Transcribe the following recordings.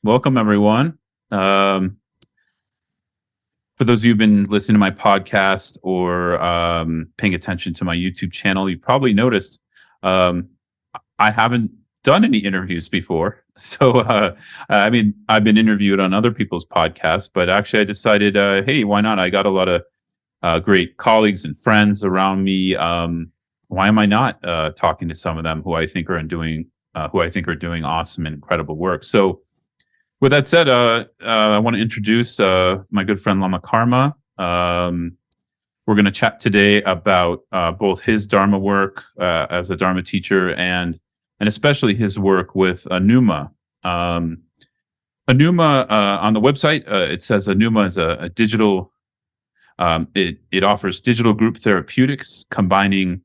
Welcome everyone. For those of you who've been listening to my podcast or paying attention to my YouTube channel, you probably noticed I haven't done any interviews before. So, I mean, I've been interviewed on other people's podcasts, but actually I decided, hey, why not? I got a lot of great colleagues and friends around me. Why am I not talking to some of them who I think are doing awesome and incredible work? So, with that said, I want to introduce my good friend Lama Karma. We're going to chat today about both his Dharma work as a Dharma teacher and especially his work with Anuma. Anuma on the website, it says Anuma is a digital. It offers digital group therapeutics combining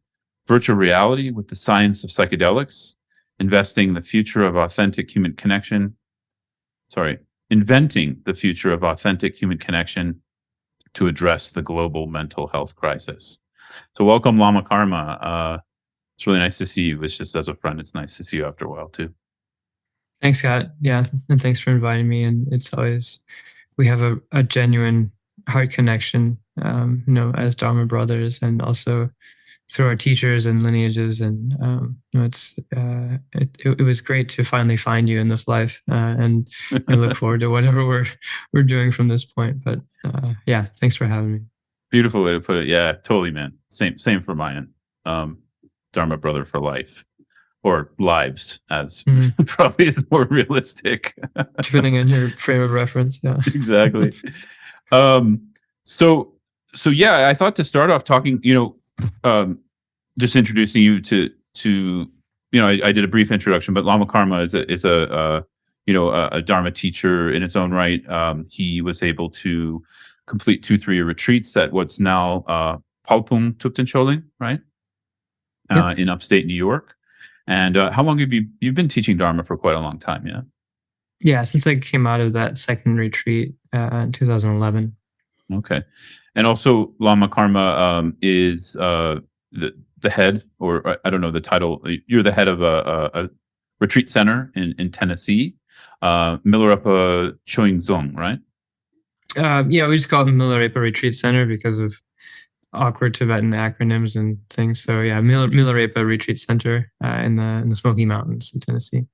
virtual reality with the science of psychedelics, investing the future of authentic human connection. Inventing the future of authentic human connection to address the global mental health crisis. So welcome, Lama Karma. It's really nice to see you. It's just as a friend, it's nice to see you after a while too. Thanks, Scott. Yeah, and thanks for inviting me. And it's always, we have a genuine heart connection, as Dharma brothers, and also through our teachers and lineages. And it was great to finally find you in this life, and I look forward to whatever we're doing from this point. But yeah, thanks for having me. Beautiful way to put it. Yeah, totally, man. Same for mine. Dharma brother for life, or lives, as probably is more realistic. Depending on your frame of reference. Yeah, exactly. So yeah, I thought to start off talking, just introducing you to I did a brief introduction, but Lama Karma is a Dharma teacher in its own right. He was able to complete 2 3-year retreats at what's now Palpung Tupten Choling, right? Yep. In upstate New York. And how long have you've been teaching Dharma? For quite a long time, yeah? Yeah, since I came out of that second retreat in 2011. Okay. And also Lama Karma is the head, or I don't know the title. You're the head of a retreat center in Tennessee, Milarepa Choing, right? Yeah, we just call it Milarepa Retreat Center because of awkward Tibetan acronyms and things. So yeah, Milarepa Retreat Center in the Smoky Mountains in Tennessee.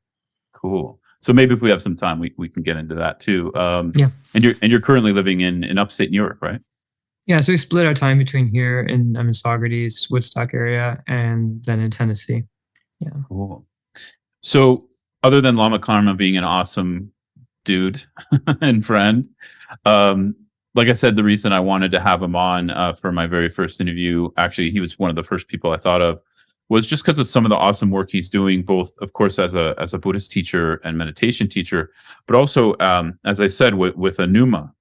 Cool. So maybe if we have some time, we can get into that too. Yeah. And you're currently living in upstate New York, right? Yeah. So we split our time between here I'm in Saugerties, Woodstock area, and then in Tennessee. Yeah. Cool. So other than Lama Karma being an awesome dude and friend, like I said, the reason I wanted to have him on for my very first interview, actually, he was one of the first people I thought of, was just because of some of the awesome work he's doing, both, of course, as a Buddhist teacher and meditation teacher, but also, as I said, with Anuma.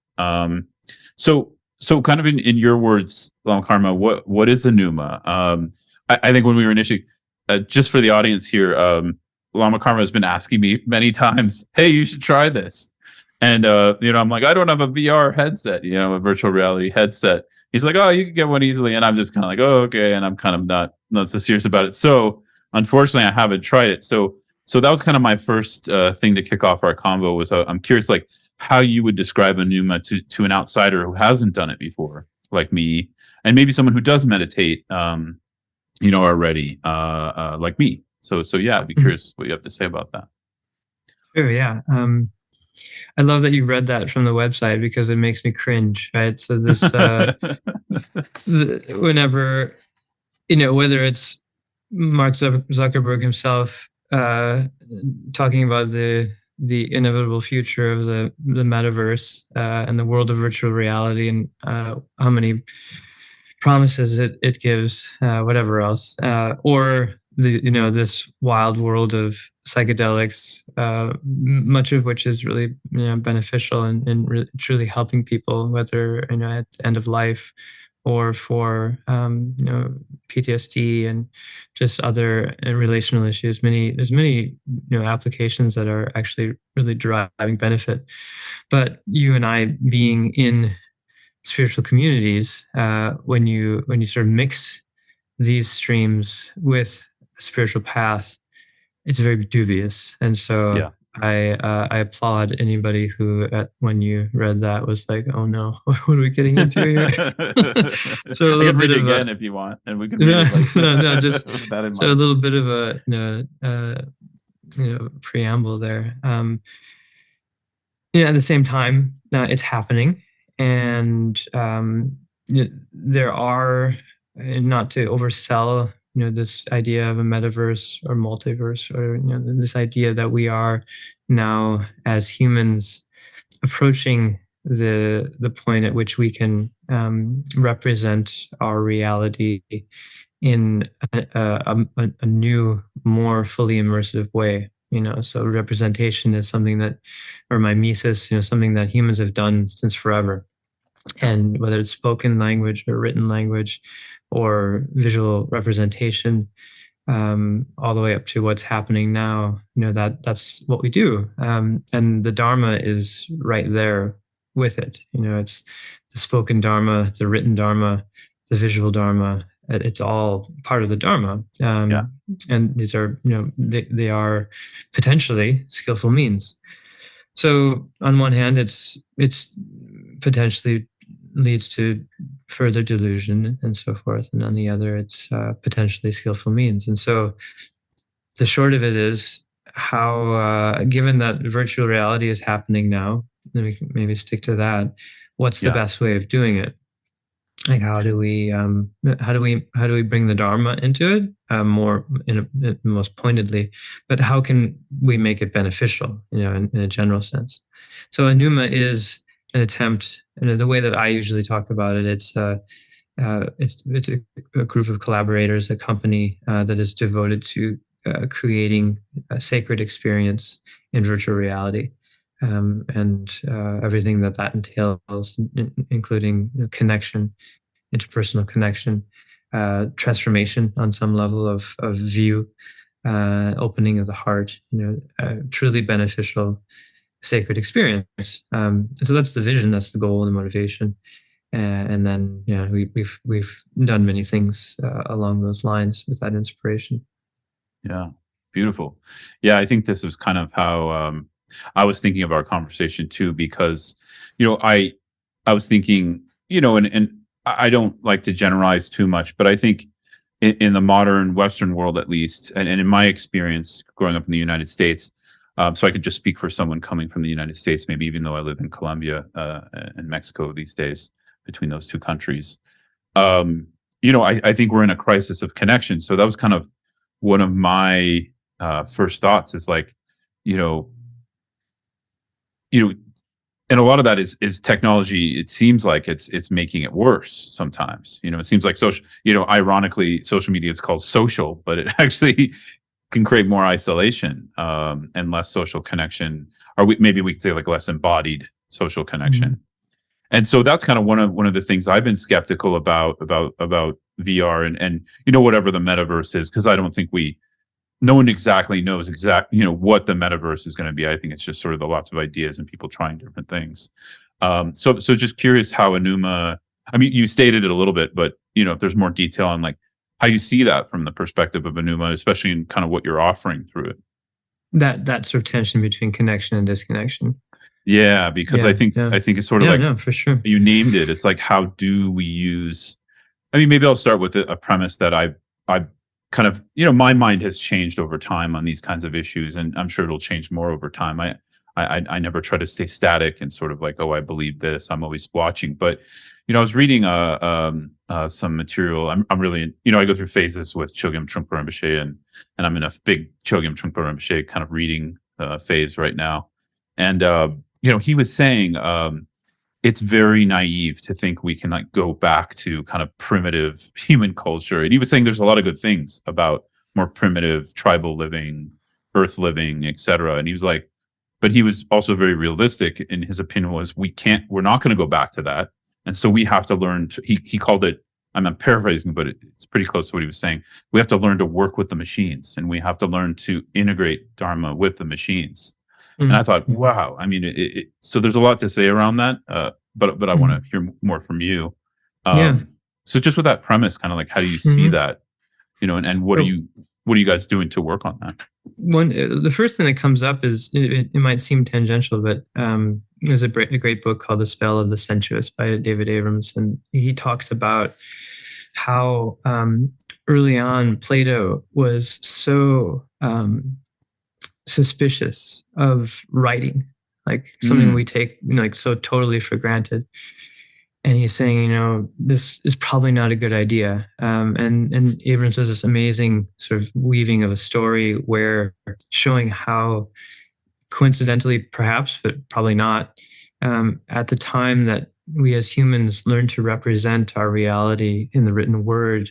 So kind of in your words, Lama Karma, what is Anuma? I think when we were initially, just for the audience here, Lama Karma has been asking me many times, hey, you should try this. And, I'm like, I don't have a VR headset, a virtual reality headset. He's like, oh, you can get one easily. And I'm just kind of like, oh, okay. And I'm kind of not so serious about it. So unfortunately, I haven't tried it. So that was kind of my first thing to kick off our convo was I'm curious, like, how you would describe Anuma to an outsider who hasn't done it before, like me, and maybe someone who does meditate, already, like me. So yeah, I'd be curious what you have to say about that. Sure. Yeah. I love that you read that from the website because it makes me cringe, right? So this, whenever, whether it's Mark Zuckerberg himself talking about the inevitable future of the metaverse and the world of virtual reality and how many promises it gives, whatever else, or this wild world of psychedelics, much of which is really beneficial and really, truly helping people, whether at the end of life or for PTSD and just other relational issues. There's many applications that are actually really driving benefit. But you and I being in spiritual communities, when you sort of mix these streams with a spiritual path, it's very dubious. And so I applaud anybody who, when you read that, was like, "Oh no, what are we getting into here?" So a I little can read bit it of a again if you want, and we can read no, it like no, just with that in so a mind. little bit of a preamble there. At the same time, it's happening, and there are, not to oversell, this idea of a metaverse or multiverse, or this idea that we are now as humans approaching the point at which we can represent our reality in a new, more fully immersive way. So representation is something that, or mimesis, something that humans have done since forever. And whether it's spoken language or written language or visual representation, all the way up to what's happening now, that's what we do. And the Dharma is right there with it. It's the spoken Dharma, the written Dharma, the visual Dharma. It's all part of the Dharma. Yeah. And these are, they are potentially skillful means. So on one hand, it's potentially leads to further delusion and so forth, and on the other, it's potentially skillful means. And so the short of it is how, given that virtual reality is happening now, then we can maybe stick to that. What's the best way of doing it? Like, how do we bring the Dharma into it, more most pointedly, but how can we make it beneficial, in a general sense? So Anuma is an attempt, and the way that I usually talk about it, it's a group of collaborators, a company that is devoted to creating a sacred experience in virtual reality, and everything that entails, including connection, interpersonal connection, transformation on some level of view, opening of the heart, truly beneficial, sacred experience. So that's the vision, that's the goal and the motivation. And then, we've done many things along those lines with that inspiration. Yeah, beautiful. Yeah, I think this is kind of how I was thinking of our conversation too, because I was thinking, and I don't like to generalize too much, but I think in the modern Western world, at least, and in my experience growing up in the United States, so I could just speak for someone coming from the United States, maybe even though I live in Colombia and Mexico these days, between those two countries. I think we're in a crisis of connection. So that was kind of one of my first thoughts is like, you know, and a lot of that is technology. It seems like it's making it worse sometimes. It seems like social, ironically, social media is called social, but it actually can create more isolation and less social connection, or maybe we could say like less embodied social connection. Mm-hmm. And so that's kind of one of the things I've been skeptical about VR and whatever the metaverse is, because I don't think no one exactly knows what the metaverse is going to be. I think it's just sort of the lots of ideas and people trying different things. So just curious how Anuma, I mean, you stated it a little bit, but if there's more detail on like how you see that from the perspective of Anuma, especially in kind of what you're offering through it. That sort of tension between connection and disconnection. Yeah, because I think it's sort of no, for sure. You named it. It's like, how do we use? I mean, maybe I'll start with a premise that I kind of, my mind has changed over time on these kinds of issues, and I'm sure it'll change more over time. I never try to stay static and sort of like, oh, I believe this. I'm always watching. But I was reading some material. I'm really, I go through phases with Chogyam Trungpa Rinpoche, and I'm in a big Chogyam Trungpa Rinpoche kind of reading phase right now. And he was saying it's very naive to think we can like go back to kind of primitive human culture. And he was saying there's a lot of good things about more primitive tribal living, earth living, etc. And he was like, but he was also very realistic in his opinion was we're not going to go back to that. And so we have to learn to, he called it, I'm paraphrasing, but it's pretty close to what he was saying. We have to learn to work with the machines, and we have to learn to integrate Dharma with the machines. And I thought, wow, I mean, so there's a lot to say around that, but I want to hear more from you. So just with that premise, kind of like, how do you see that, and what are you guys doing to work on that? The first thing that comes up is it might seem tangential, but there's a great book called The Spell of the Sensuous by David Abrams, and he talks about how early on Plato was so suspicious of writing, like something we take like so totally for granted. And he's saying, this is probably not a good idea. And Abrams does this amazing sort of weaving of a story where showing how coincidentally, perhaps, but probably not, at the time that we as humans learned to represent our reality in the written word,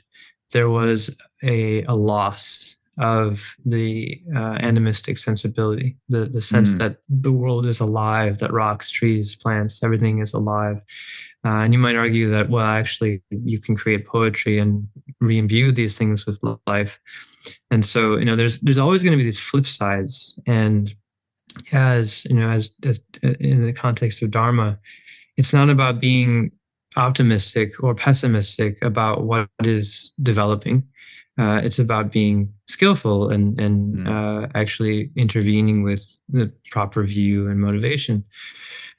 there was a loss of the animistic sensibility, the sense that the world is alive, that rocks, trees, plants, everything is alive. And you might argue that, well, actually, you can create poetry and re-imbue these things with life. And so, there's always going to be these flip sides. And as in the context of Dharma, it's not about being optimistic or pessimistic about what is developing. It's about being skillful and actually intervening with the proper view and motivation.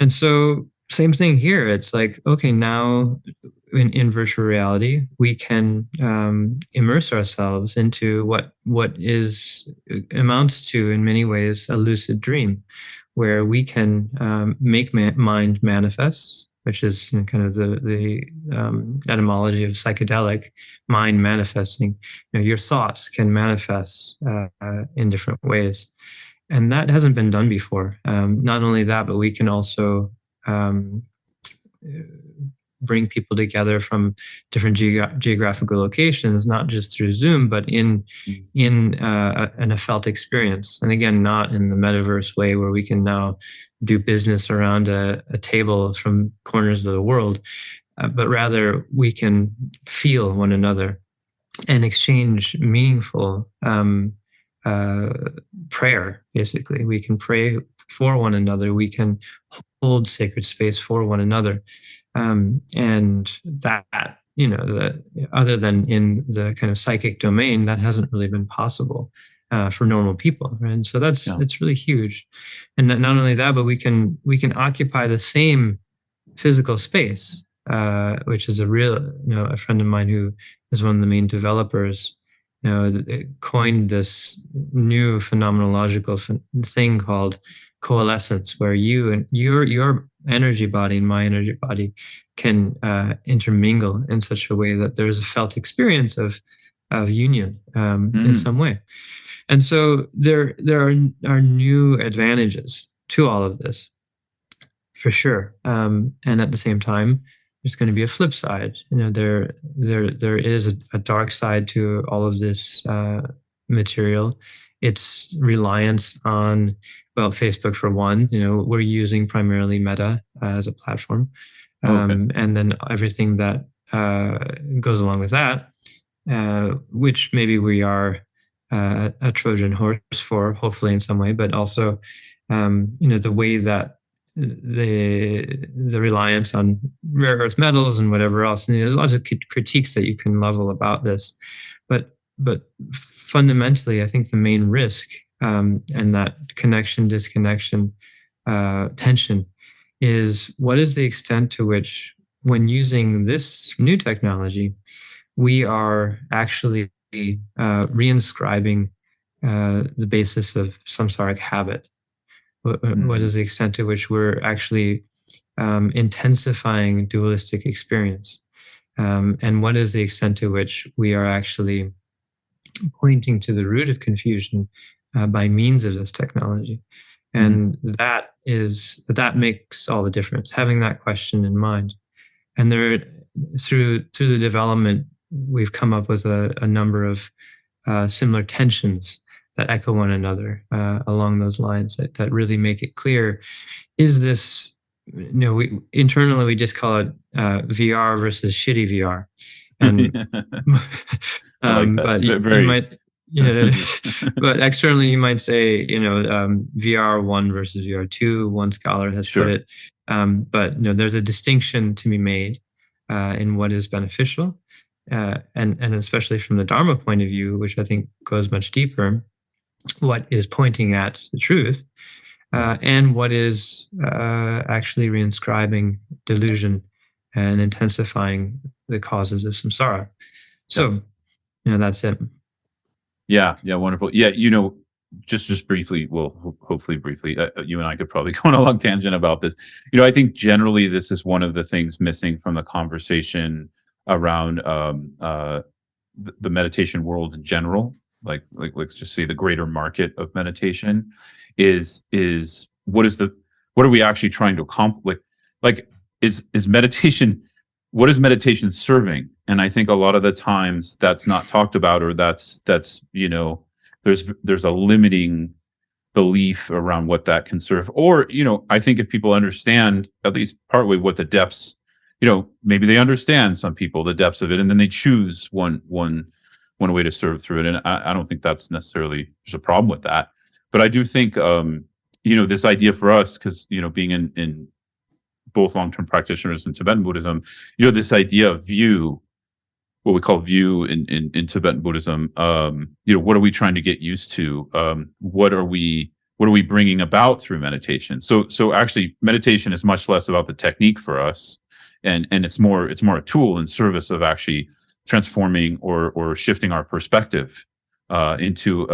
And so, same thing here. It's like, okay, now in virtual reality, we can immerse ourselves into what amounts to, in many ways, a lucid dream, where we can make mind manifest, which is kind of the etymology of psychedelic, mind manifesting. Your thoughts can manifest in different ways, and that hasn't been done before. Not only that, but we can also bring people together from different geographical locations, not just through Zoom, but in a felt experience. And again, not in the metaverse way where we can now do business around a table from corners of the world, but rather we can feel one another and exchange meaningful prayer. Basically, we can pray for one another. We can hold sacred space for one another. And that, other than in the kind of psychic domain, that hasn't really been possible for normal people. Right? And so it's really huge. And not only that, but we can occupy the same physical space, which is a friend of mine who is one of the main developers, coined this new phenomenological thing called coalescence, where you and your energy body and my energy body can intermingle in such a way that there's a felt experience of union in some way. And so there are new advantages to all of this, for sure. And at the same time, there's going to be a flip side. There is a dark side to all of this material. It's reliance on, well, Facebook for one. We're using primarily Meta as a platform, and then everything that goes along with that, which maybe we are a Trojan horse for, hopefully in some way, but also, the way that the reliance on rare earth metals and whatever else. And there's lots of critiques that you can level about this, but fundamentally, I think the main risk and that connection disconnection tension is what is the extent to which, when using this new technology, we are actually reinscribing the basis of samsaric habit. What is the extent to which we're actually intensifying dualistic experience? And what is the extent to which we are actually pointing to the root of confusion by means of this technology? And that makes all the difference, having that question in mind. And through the development, we've come up with a number of similar tensions that echo one another along those lines that really make it clear. Is this, internally we just call it VR versus shitty VR. And I like that. but you might, but externally you might say, VR 1 versus VR 2, one scholar has put it. But there's a distinction to be made in what is beneficial. And especially from the Dharma point of view, which I think goes much deeper, what is pointing at the truth, and what is actually reinscribing delusion and intensifying the causes of samsara. So, that's it. Yeah, wonderful. Yeah, just briefly, well, hopefully briefly, you and I could probably go on a long tangent about this. I think generally this is one of the things missing from the conversation around the meditation world in general. Like let's just say the greater market of meditation is what are we actually trying to accomplish? Like is meditation, what is meditation serving? And I think a lot of the times that's not talked about, or that's there's a limiting belief around what that can serve. Or I think if people understand at least partly what the depths, maybe they understand, some people, the depths of it, and then they choose one way to serve through it. And I don't think that's necessarily, there's a problem with that. But I do think this idea for us, because being in both long-term practitioners in Tibetan Buddhism, this idea of view, what we call view in Tibetan Buddhism, what are we trying to get used to? What are we bringing about through meditation? So actually meditation is much less about the technique for us, and it's more a tool in service of actually transforming or shifting our perspective into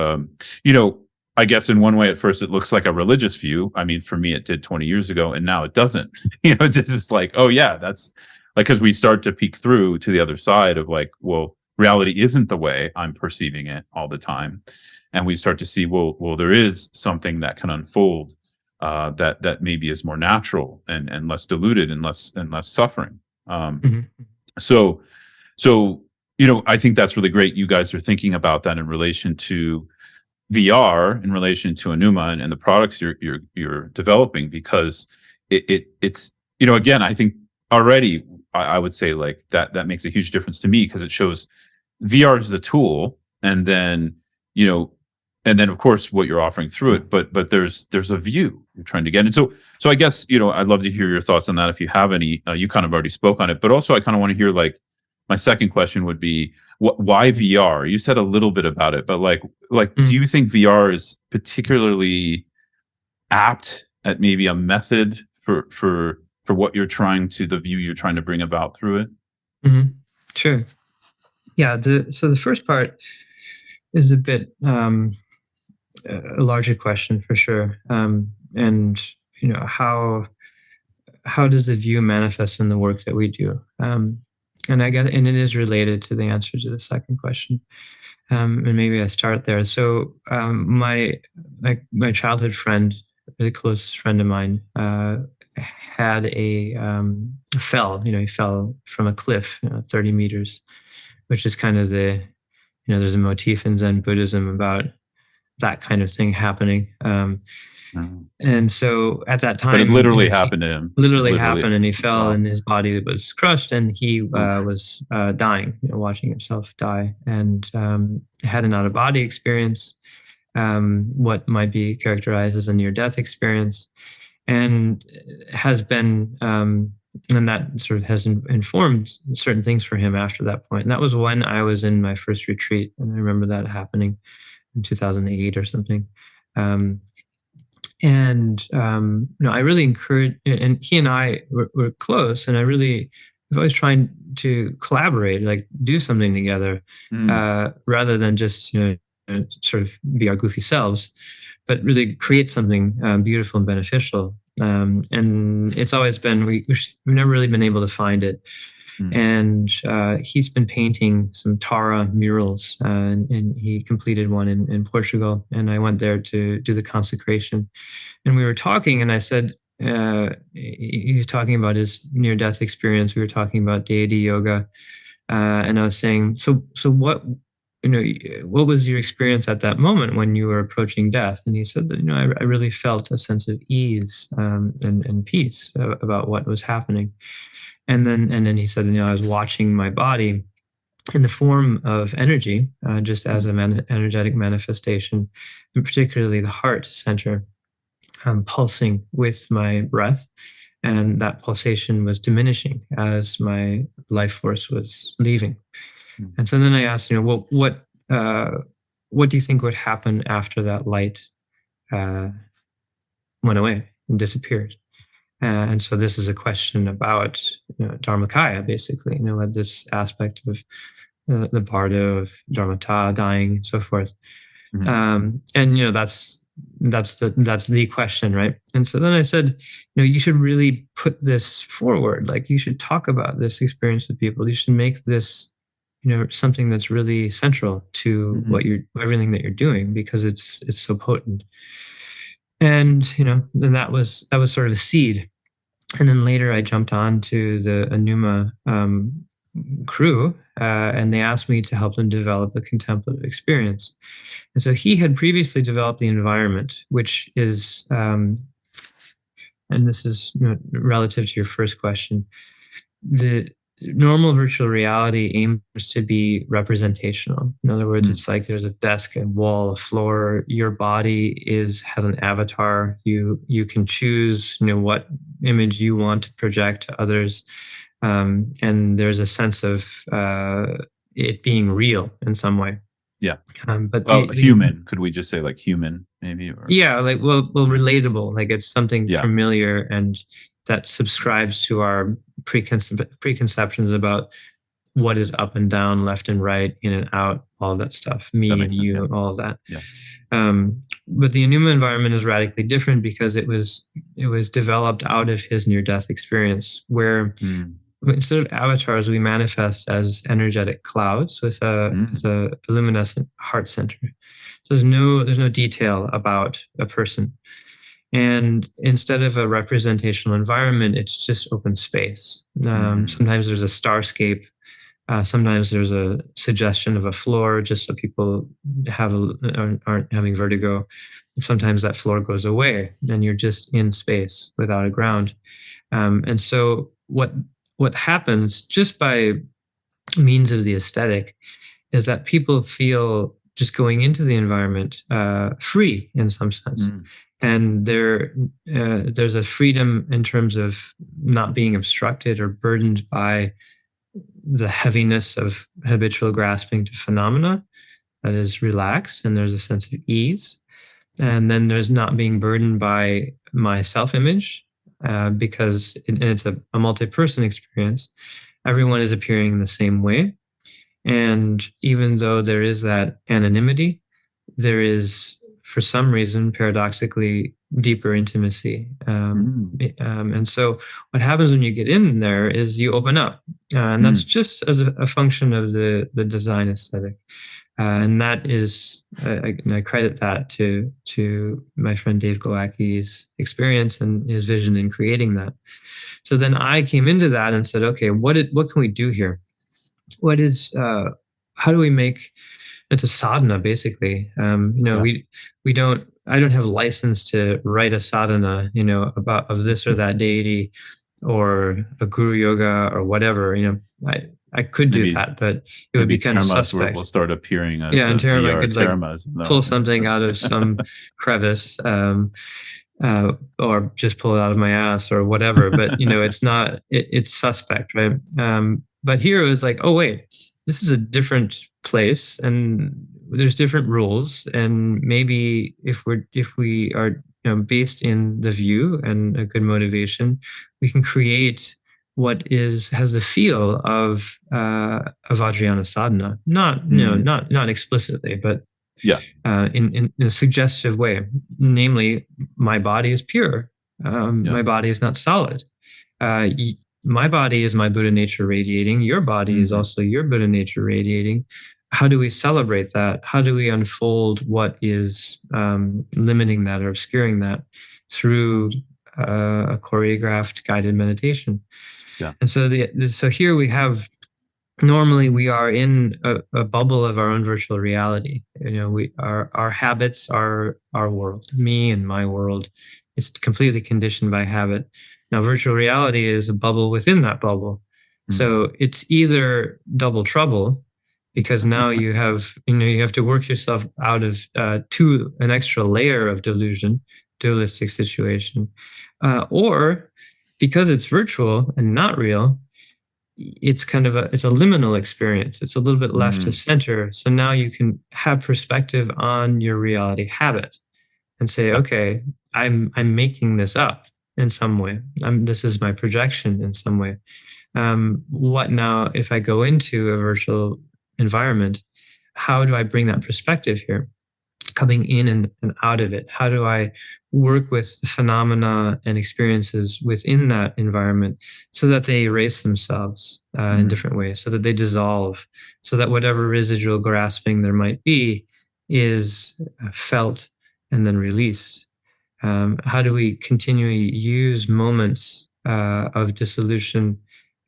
I guess in one way at first it looks like a religious view. I mean, for me it did 20 years ago, and now it doesn't. It's just like, oh yeah, that's like, because we start to peek through to the other side of like, well, reality isn't the way I'm perceiving it all the time. And we start to see, well, there is something that can unfold that maybe is more natural and less diluted and less suffering. So, I think that's really great. You guys are thinking about that in relation to VR, in relation to Anuma and the products you're developing, because it's again, I think already I would say like that makes a huge difference to me, because it shows VR is the tool, and then of course what you're offering through it, but there's a view you're trying to get. And so I guess I'd love to hear your thoughts on that if you have any. You kind of already spoke on it, but also I kind of want to hear, like, my second question would be, why VR? You said a little bit about it, but like do you think VR is particularly apt at maybe a method for what you're trying to, the view you're trying to bring about through it? Mm-hmm. Sure. Yeah. So the first part is a bit a larger question for sure. And how does the view manifest in the work that we do? And I guess, and it is related to the answer to the second question. And maybe I start there. So my childhood friend, a really close friend of mine, had fell. He fell from a cliff, 30 meters, which is kind of there's a motif in Zen Buddhism about that kind of thing happening. And so at that time, but it literally happened to him. Literally happened, and he fell, and his body was crushed, and he was dying, watching himself die, and had an out-of-body experience, what might be characterized as a near-death experience, and has been, and that sort of has informed certain things for him after that point. And that was when I was in my first retreat, and I remember that happening in 2008 or something. I really encourage, and he and I were close, and we've always tried to collaborate, like do something together, rather than just, sort of be our goofy selves, but really create something beautiful and beneficial. And it's always been, we've never really been able to find it. And he's been painting some Tara murals, and he completed one in Portugal. And I went there to do the consecration. And we were talking, and I said, he was talking about his near-death experience. We were talking about deity yoga. And I was saying, so what was your experience at that moment when you were approaching death? And he said that, I really felt a sense of ease and peace about what was happening. And then he said, I was watching my body in the form of energy, just as an energetic manifestation, and particularly the heart center, pulsing with my breath. And that pulsation was diminishing as my life force was leaving. And so then I asked, what what do you think would happen after that light uh, went away and disappeared? And so this is a question about Dharmakaya, basically, this aspect of the bardo of Dharmata dying and so forth. And that's the question, right? And so then I said, you should really put this forward. Like, you should talk about this experience with people. You should make this, something that's really central to everything that you're doing, because it's so potent. And then that was sort of a seed. And then later I jumped on to the Anuma crew, and they asked me to help them develop a contemplative experience. And so he had previously developed the environment, which is, and this is relative to your first question, the normal virtual reality aims to be representational. In other words, it's like there's a desk, a wall, a floor. Your body has an avatar. You can choose what image you want to project to others, and there's a sense of it being real in some way. Yeah. But human, could we just say like human, maybe? Or? Yeah, like well, relatable. Like it's something familiar and that subscribes to our preconceptions about what is up and down, left and right, in and out, all that stuff. Me and you, all of that. Yeah. But the Anuma environment is radically different because it was developed out of his near-death experience, where instead of avatars, we manifest as energetic clouds with a luminescent heart center. So there's no detail about a person. And instead of a representational environment, it's just open space. Sometimes there's a starscape. Sometimes there's a suggestion of a floor, just so people aren't having vertigo. Sometimes that floor goes away, and you're just in space without a ground. And so what happens just by means of the aesthetic is that people feel, just going into the environment, free in some sense. And there's a freedom in terms of not being obstructed or burdened by the heaviness of habitual grasping to phenomena. That is relaxed, and there's a sense of ease. And then there's not being burdened by my self-image, because it's a multi-person experience. Everyone is appearing in the same way. And even though there is that anonymity, there is, for some reason, paradoxically, deeper intimacy. And so what happens when you get in there is you open up. And that's just as a function of the design aesthetic. And that is, I credit that to my friend Dave Glowacki's experience and his vision in creating that. So then I came into that and said, okay, what can we do here? How do we make, it's a sadhana, basically. I don't have a license to write a sadhana, of this or that deity or a guru yoga or whatever. I could do that, but it would be kind of suspect. Will start appearing as in Terma, I could pull something out of some crevice, or just pull it out of my ass or whatever. But it's not. It's suspect, right? But here it was like, oh wait, this is a different place, and there's different rules. And maybe if we are based in the view and a good motivation, we can create what has the feel of Vajrayana sadhana, not explicitly, but in a suggestive way. Namely, my body is pure. My body is not solid. My body is my Buddha nature radiating. Your body is also your Buddha nature radiating. How do we celebrate that? How do we unfold what is limiting that or obscuring that through a choreographed guided meditation? Yeah. And so here we have, normally we are in a bubble of our own virtual reality. Our habits are our world, me and my world. It's completely conditioned by habit. Now, virtual reality is a bubble within that bubble. So it's either double trouble, because now you have to work yourself out of to an extra layer of delusion, dualistic situation, or because it's virtual and not real, it's kind of it's a liminal experience. It's a little bit left of Mm. center. So now you can have perspective on your reality habit and say, Yeah. okay, I'm making this up in some way. This is my projection in some way. What now if I go into a virtual environment? How do I bring that perspective here? Coming in and out of it? How do I work with the phenomena and experiences within that environment so that they erase themselves in Mm. different ways, so that they dissolve, so that whatever residual grasping there might be is felt and then released? How do we continually use moments of dissolution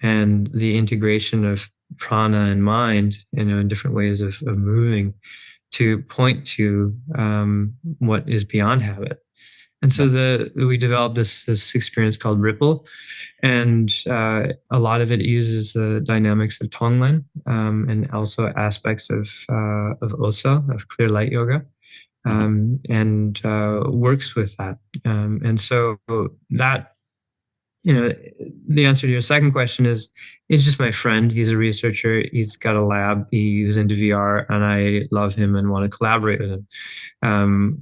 and the integration of prana and mind, in different ways of moving to point to what is beyond habit? And so Yeah. we developed this experience called Ripple, and a lot of it uses the dynamics of Tonglen, and also aspects of Osa, of clear light yoga, Uh-huh. and works with that. And so that, the answer to your second question is, he's just my friend. He's a researcher. He's got a lab. He's into VR, and I love him and want to collaborate with him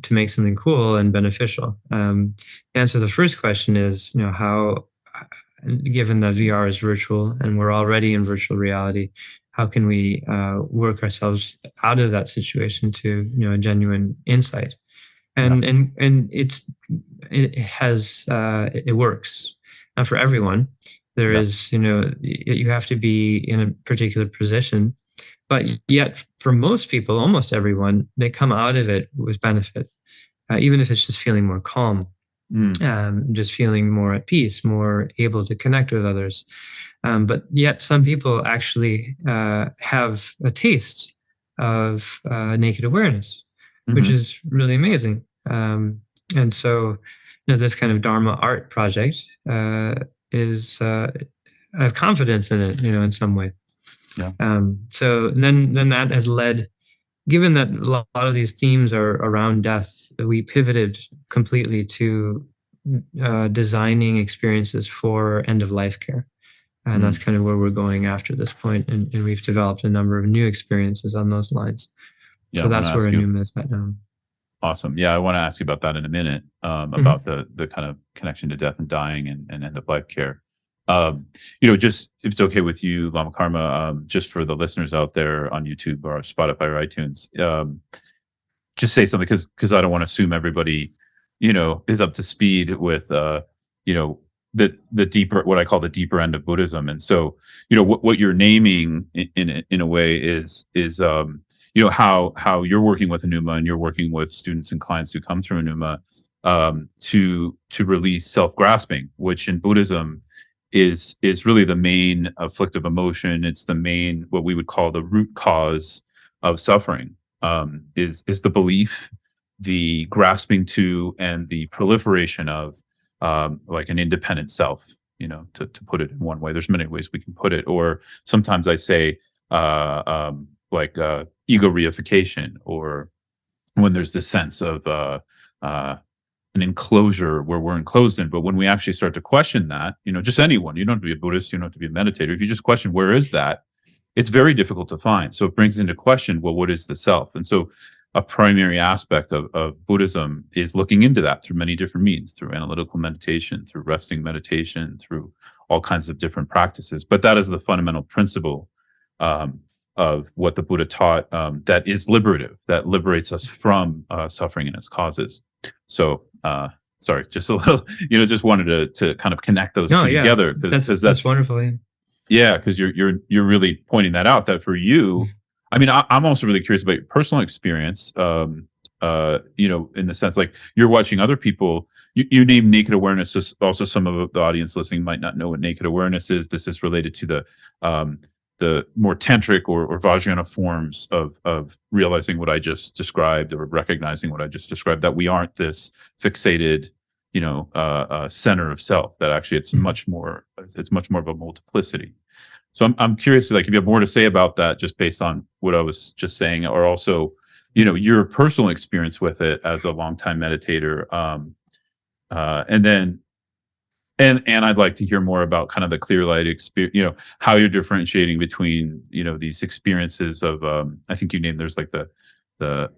to make something cool and beneficial. The answer to the first question is, how, given that VR is virtual and we're already in virtual reality, how can we work ourselves out of that situation to, a genuine insight? Yeah. And it works. Not for everyone. There Yeah. is, you have to be in a particular position, but yet for most people, almost everyone, they come out of it with benefit, even if it's just feeling more calm, Mm. just feeling more at peace, more able to connect with others. But yet some people actually have a taste of naked awareness, which Hmm. is really amazing. And so, this kind of Dharma art project is, I have confidence in it, in some way. Yeah. So then that has led, given that a lot of these themes are around death, we pivoted completely to designing experiences for end of life care. And that's Mm. kind of where we're going after this point. And we've developed a number of new experiences on those lines. Yeah. So I want to that's where ask you. Anuma is at now. Awesome. Yeah, I want to ask you about that in a minute. About the kind of connection to death and dying and end of life care. Just if it's okay with you, Lama Karma, just for the listeners out there on YouTube or Spotify or iTunes, just say something because I don't want to assume everybody, is up to speed with the deeper, what I call the deeper end of Buddhism. And so, what you're naming in a way is how you're working with Anuma and you're working with students and clients who come through Anuma to release self-grasping, which in Buddhism is really the main afflictive emotion. It's the main, what we would call the root cause of suffering, is the belief, the grasping to, and the proliferation of like an independent self, to put it in one way. There's many ways we can put it. Or sometimes I say like ego reification, or when there's this sense of an enclosure where we're enclosed in. But when we actually start to question that, just anyone, you don't have to be a Buddhist, you don't have to be a meditator. If you just question where is that, it's very difficult to find. So it brings into question, well, what is the self? And so a primary aspect of Buddhism is looking into that through many different means, through analytical meditation, through resting meditation, through all kinds of different practices. But that is the fundamental principle of what the Buddha taught, that is liberative, that liberates us from suffering and its causes. So, sorry, just a little, just wanted to kind of connect those No, two yeah, together, because that's wonderful. Yeah. yeah, because you're really pointing that out, that for you, I mean, I'm also really curious about your personal experience. In the sense, like, you're watching other people. You name naked awareness. Also, some of the audience listening might not know what naked awareness is. This is related to the more tantric or Vajrayana forms of realizing what I just described, or recognizing what I just described, that we aren't this fixated, center of self, that actually it's much more of a multiplicity. So I'm curious, like, if you have more to say about that, just based on what I was just saying, or also, your personal experience with it as a longtime meditator. And then And I'd like to hear more about kind of the clear light experience, how you're differentiating between, these experiences of, I think you named, there's like the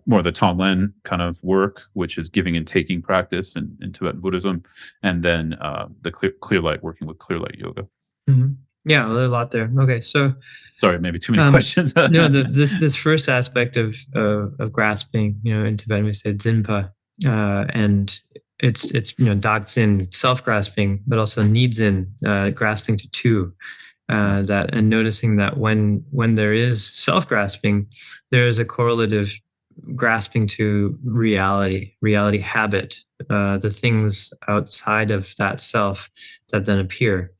more the Tonglen kind of work, which is giving and taking practice in Tibetan Buddhism, and then the clear light, working with clear light yoga. Mm-hmm. Yeah, well, there's a lot there. Okay, so sorry, maybe too many questions. No, this first aspect of grasping, in Tibetan we say zinpa, and it's dagzin, self grasping, but also nidzin, grasping to two. That and noticing that when there is self grasping, there is a correlative grasping to reality habit, the things outside of that self that then appear.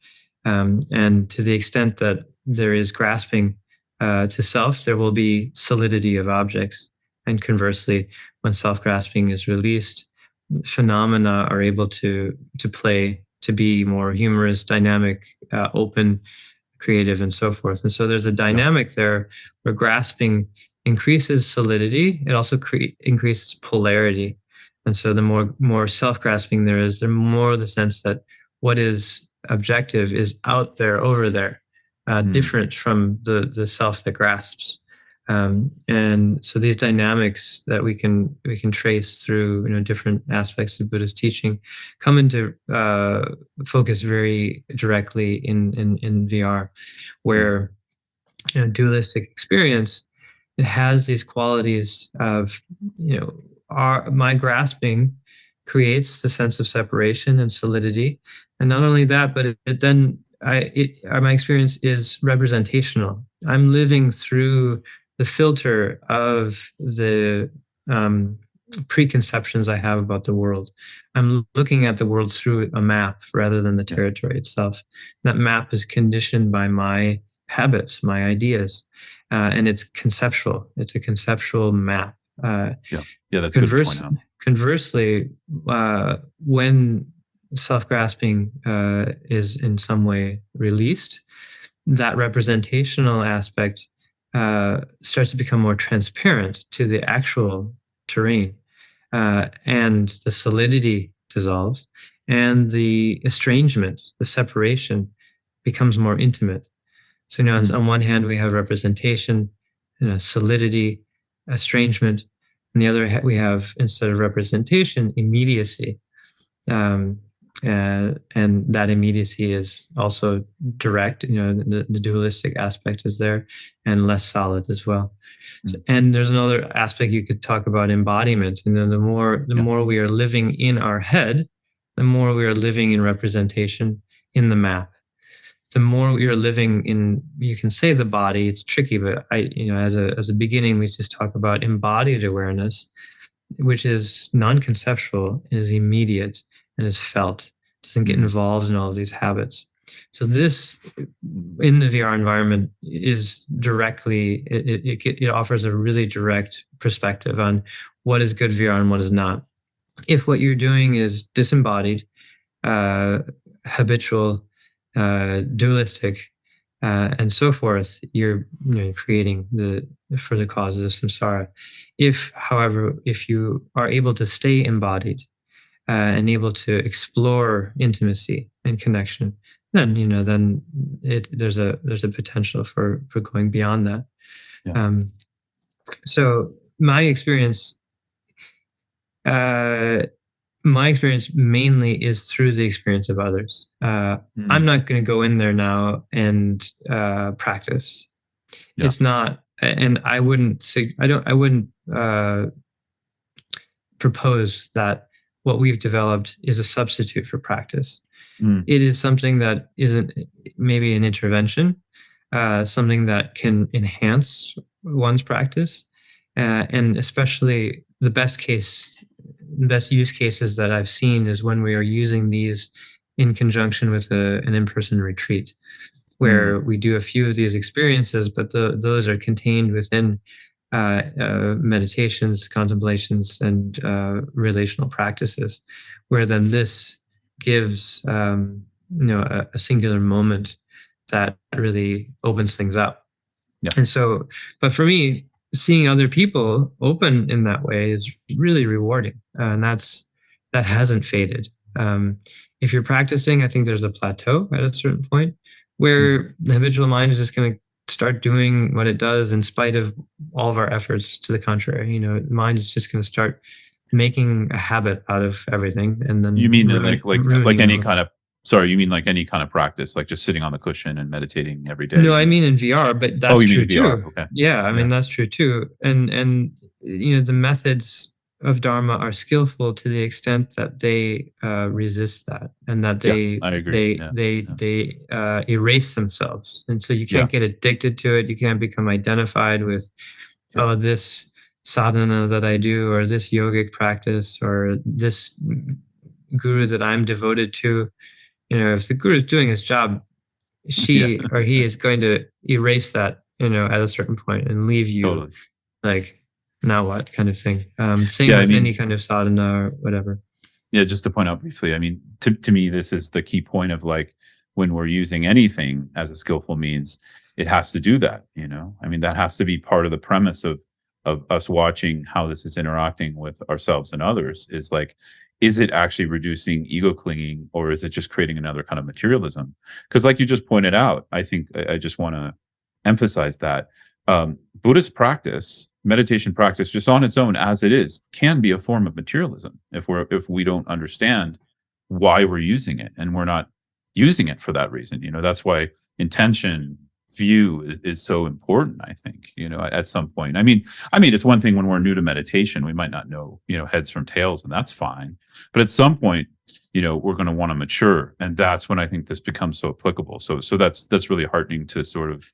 And to the extent that there is grasping to self, there will be solidity of objects. And conversely, when self-grasping is released, phenomena are able to play, to be more humorous, dynamic, open, creative, and so forth. And so there's a dynamic there where grasping increases solidity. It also increases polarity. And so the more self-grasping there is, the more the sense that what is objective is out there, over there, different from the self that grasps. And so these dynamics that we can trace through different aspects of Buddhist teaching come into focus very directly in VR, where dualistic experience, it has these qualities of my grasping creates the sense of separation and solidity, and not only that, but my experience is representational. I'm living through the filter of the preconceptions I have about the world. I'm looking at the world through a map rather than the territory itself. That map is conditioned by my habits, my ideas, and it's conceptual. It's a conceptual map. That's a good point out. Conversely, when self-grasping is in some way released, that representational aspect starts to become more transparent to the actual terrain, and the solidity dissolves, and the estrangement, the separation, becomes more intimate. So now, on one hand, we have representation, solidity, estrangement. On the other hand, we have, instead of representation, immediacy. And that immediacy is also direct, the dualistic aspect is there, and less solid as well. And there's another aspect you could talk about, embodiment. And then the more we are living in our head, the more we are living in representation in the map. The more we are living in, you can say the body, it's tricky, but as a beginning, we just talk about embodied awareness, which is non-conceptual, is immediate, and is felt, doesn't get involved in all of these habits. So this, in the VR environment, is directly, it offers a really direct perspective on what is good VR and what is not. If what you're doing is disembodied, habitual, dualistic, and so forth, you're creating for the causes of samsara. If, however, if you are able to stay embodied, and able to explore intimacy and connection, then there's a potential for going beyond that. So my experience mainly is through the experience of others. I'm not going to go in there now and practice. It's not, and I wouldn't propose that what we've developed is a substitute for practice. It is something that isn't maybe an intervention, something that can enhance one's practice, and especially the best use cases that I've seen is when we are using these in conjunction with an in-person retreat, where we do a few of these experiences, but those are contained within meditations, contemplations, and relational practices, where then this gives a singular moment that really opens things up. And so, but for me, seeing other people open in that way is really rewarding, and that hasn't faded. if you're practicing, I think there's a plateau at a certain point where the habitual mind is just going to start doing what it does in spite of all of our efforts to the contrary. The mind is just going to start making a habit out of everything, and then You mean like ruining any it. kind of, sorry, you mean like any kind of practice, like just sitting on the cushion and meditating every day? No, I mean in VR, but Oh, that's you mean true VR? too. Okay. Yeah, I mean that's true too. And the methods of Dharma are skillful to the extent that they resist that, and that Yeah, they I agree. they Yeah. they Yeah. they erase themselves, and so you Yeah. can't get addicted to it. You can't become identified with, Yeah. oh, this sadhana that I do, or this yogic practice, or this guru that I'm devoted to. If the guru is doing his job, Yeah. she or he is going to erase that, at a certain point and leave you Totally. like, now what kind of thing. Same Yeah, I with mean, any kind of sadhana or whatever. yeah, just to point out briefly, I mean, to me, this is the key point of like when we're using anything as a skillful means, it has to do that, I mean, that has to be part of the premise of us watching how this is interacting with ourselves and others, is like, is it actually reducing ego clinging, or is it just creating another kind of materialism? Because like you just pointed out, I think I just want to emphasize that Buddhist practice, meditation practice, just on its own as it is, can be a form of materialism if we don't understand why we're using it, and we're not using it for that reason. That's why intention, view is so important. I think at some point. I mean, it's one thing when we're new to meditation, we might not know heads from tails, and that's fine. But at some point, we're going to want to mature, and that's when I think this becomes so applicable. So that's really heartening to sort of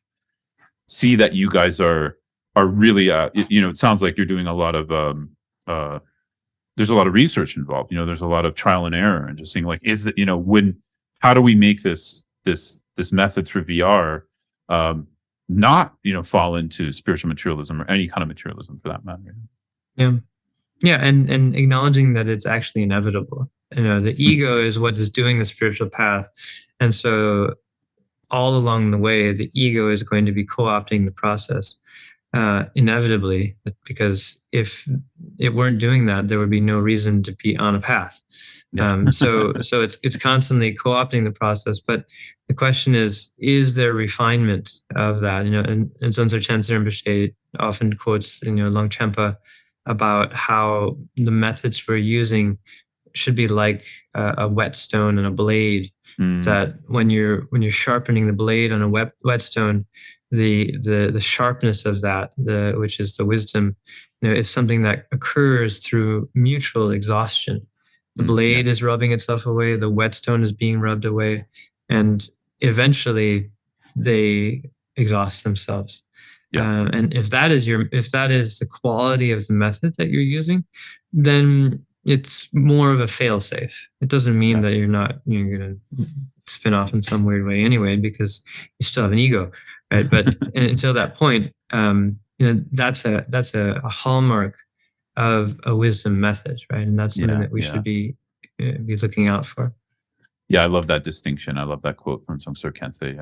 see that you guys are really it sounds like you're doing a lot of there's a lot of research involved. There's a lot of trial and error, and just seeing like, is it how do we make this method through VR not fall into spiritual materialism or any kind of materialism for that matter. Yeah, and acknowledging that it's actually inevitable. The ego is what is doing the spiritual path, and so all along the way, the ego is going to be co-opting the process inevitably, because if it weren't doing that, there would be no reason to be on a path. So it's constantly co-opting the process. But the question is there refinement of that? And Zonzo Chenser Rinpoche often quotes, Longchenpa about how the methods we're using should be like a whetstone and a blade. That when you're sharpening the blade on a whetstone, the sharpness of that, which is the wisdom, is something that occurs through mutual exhaustion. The blade is rubbing itself away, the whetstone is being rubbed away, and eventually they exhaust themselves. And if that is the quality of the method that you're using, then it's more of a fail-safe. It doesn't mean that you're going to spin off in some weird way anyway, because you still have an ego, right? But until that point, that's a hallmark of a wisdom method, right? And that's something that we should be looking out for. Yeah, I love that distinction. I love that quote from Songsur Kensei.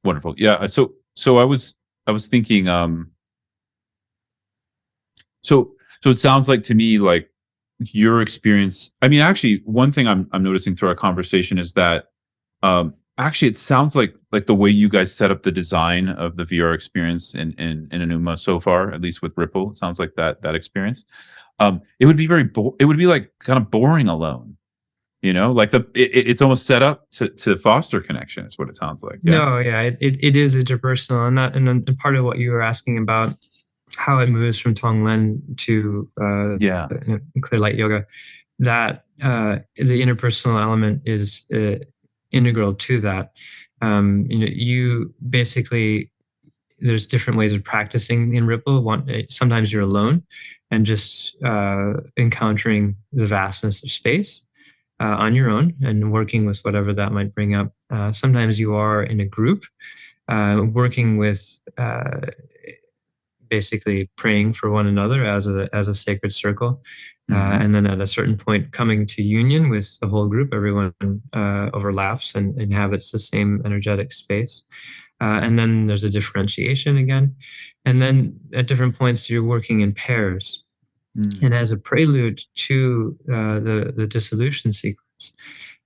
Wonderful. Yeah. So I was thinking. So it sounds like to me like your experience. I mean, actually, one thing I'm noticing through our conversation is that actually it sounds like the way you guys set up the design of the VR experience in Anuma so far, at least with Ripple, it sounds like that experience. It would be it would be like kind of boring alone. Like it's almost set up to foster connection. Is what it sounds like. Yeah? No, yeah, it is interpersonal, and part of what you were asking about how it moves from Tonglen to clear light yoga, that the interpersonal element is integral to that. You basically, there's different ways of practicing in Ripple. Sometimes you're alone and just encountering the vastness of space on your own and working with whatever that might bring up. Sometimes you are in a group working with basically praying for one another as a sacred circle. And then at a certain point coming to union with the whole group, everyone overlaps and inhabits the same energetic space. And then there's a differentiation again. And then at different points, you're working in pairs. And as a prelude to the dissolution sequence,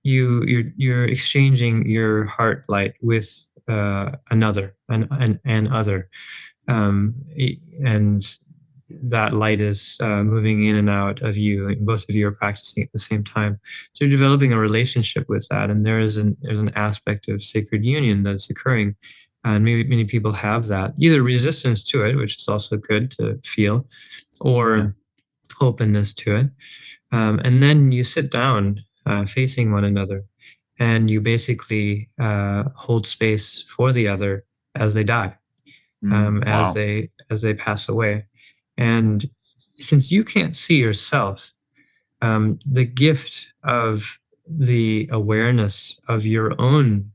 You're exchanging your heart light with another, an other, and that light is moving in and out of you, and both of you are practicing at the same time. So you're developing a relationship with that, and there's an aspect of sacred union that's occurring. And maybe many people have that, either resistance to it, which is also good to feel, or openness to it. And then you sit down facing one another, and you basically hold space for the other as they die, Wow. as they pass away. And since you can't see yourself, the gift of the awareness of your own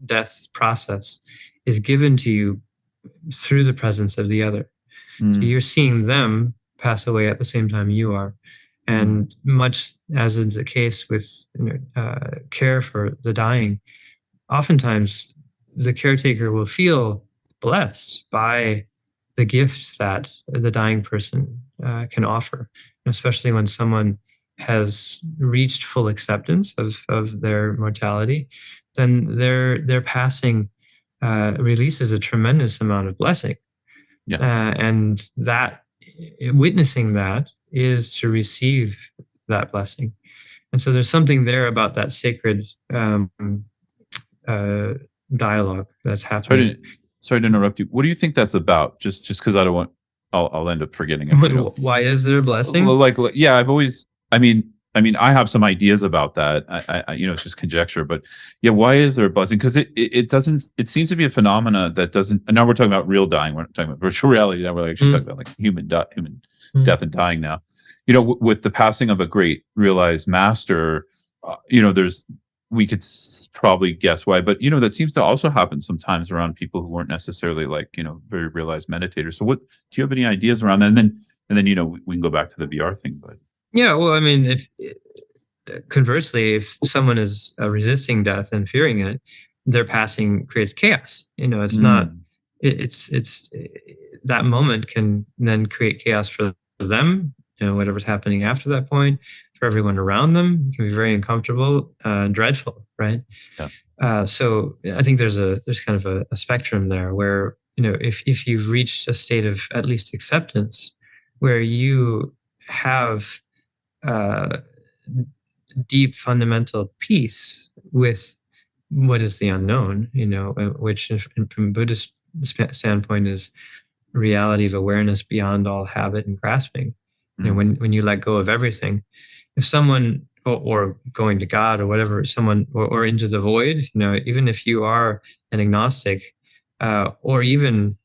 death process is given to you through the presence of the other. So you're seeing them pass away at the same time you are. And much as is the case with care for the dying, oftentimes the caretaker will feel blessed by the gift that the dying person can offer, especially when someone has reached full acceptance of their mortality. Then their passing releases a tremendous amount of blessing. And that witnessing that is to receive that blessing. And so there's something there about that sacred dialogue that's happening. Sorry to interrupt you. What do you think that's about? Just because I don't want, I'll end up forgetting it. Why is there a blessing? Yeah, I've always, I mean, I have some ideas about that. I it's just conjecture, but yeah, why is there a blessing? Because it doesn't. It seems to be a phenomena that doesn't. And now we're talking about real dying. We're not talking about virtual reality. Now we're actually talking about like human death and dying. Now, with the passing of a great realized master, we could probably guess why, but that seems to also happen sometimes around people who weren't necessarily like very realized meditators. So, what do you have any ideas around that? And then we can go back to the VR thing, but. Yeah, well, I mean, conversely, if someone is resisting death and fearing it, their passing creates chaos. It's not. It's that moment can then create chaos for them. Whatever's happening after that point, for everyone around them, it can be very uncomfortable, dreadful, right? Yeah. So I think there's kind of a spectrum there where if you've reached a state of at least acceptance, where you have deep fundamental peace with what is the unknown, which from a Buddhist standpoint is reality of awareness beyond all habit and grasping. When you let go of everything, if someone or going to God or whatever, someone or into the void, even if you are an agnostic, or even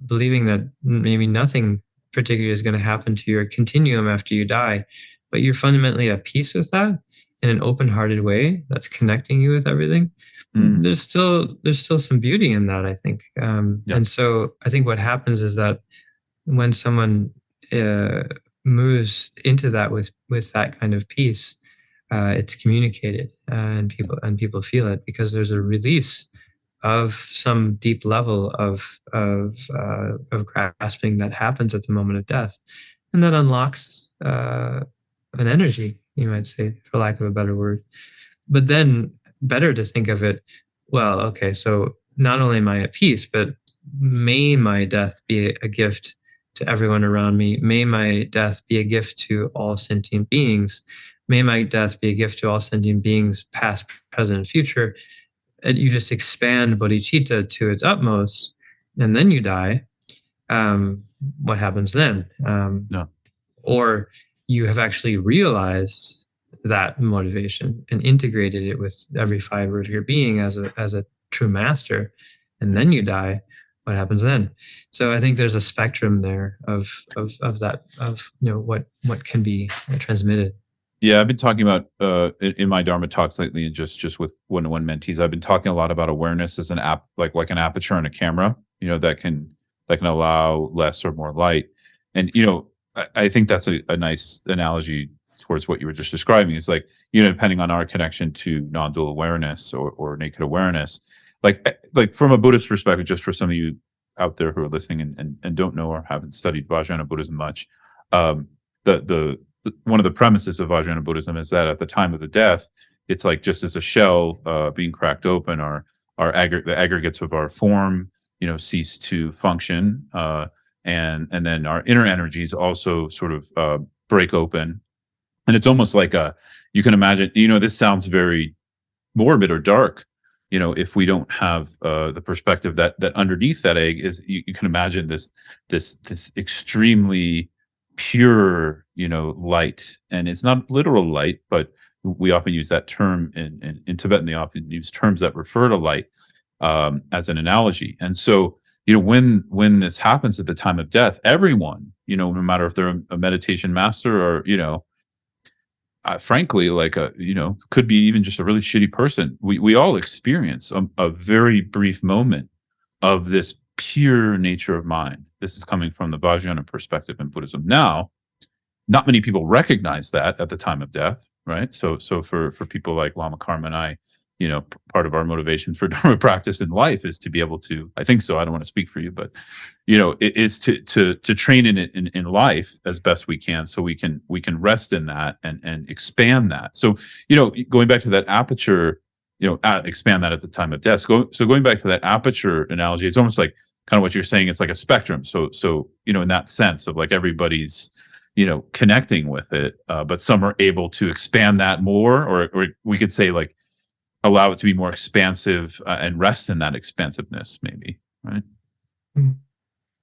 believing that maybe nothing particular is going to happen to your continuum after you die, but you're fundamentally at peace with that in an open-hearted way that's connecting you with everything. There's still some beauty in that, I think. And so I think what happens is that when someone moves into that with that kind of peace, it's communicated, and people feel it because there's a release of some deep level of grasping that happens at the moment of death, and that unlocks an energy, you might say, for lack of a better word. But then better to think of it, well, okay, so not only am I at peace, but may my death be a gift to everyone around me. May my death be a gift to all sentient beings. May my death be a gift to all sentient beings, past, present, and future. And you just expand bodhicitta to its utmost, and then you die. What happens then? No. Or you have actually realized that motivation and integrated it with every fiber of your being as a true master, and then you die. What happens then? So I think there's a spectrum there of that, of what can be transmitted. Yeah, I've been talking about in my Dharma talks lately, and just with one-on-one mentees, I've been talking a lot about awareness as an app, like an aperture on a camera, that can allow less or more light. And I think that's a nice analogy towards what you were just describing. It's like, depending on our connection to non-dual awareness or naked awareness, like from a Buddhist perspective, just for some of you out there who are listening and don't know or haven't studied Vajrayana Buddhism much, the one of the premises of Vajrayana Buddhism is that at the time of the death, it's like just as a shell being cracked open, the aggregates of our form, cease to function, and then our inner energies also sort of break open, and it's almost like you can imagine. This sounds very morbid or dark. If we don't have the perspective that underneath that egg is, you can imagine this extremely pure, light, and it's not literal light, but we often use that term in Tibetan. They often use terms that refer to light as an analogy. And so, when this happens at the time of death, everyone, no matter if they're a meditation master or, frankly, like could be even just a really shitty person. We all experience a very brief moment of this pure nature of mind. This is coming from the Vajrayana perspective in Buddhism. Now, not many people recognize that at the time of death, right? So for people like Lama Karma and I, part of our motivation for Dharma practice in life is to be able to, I think so, I don't want to speak for you, but it is to train in it in life as best we can, so we can rest in that and expand that. So going back to that aperture, expand that at the time of death. So going back to that aperture analogy, it's almost like kind of what you're saying. It's like a spectrum. So in that sense of like everybody's connecting with it, but some are able to expand that more, or we could say like allow it to be more expansive and rest in that expansiveness, maybe, right?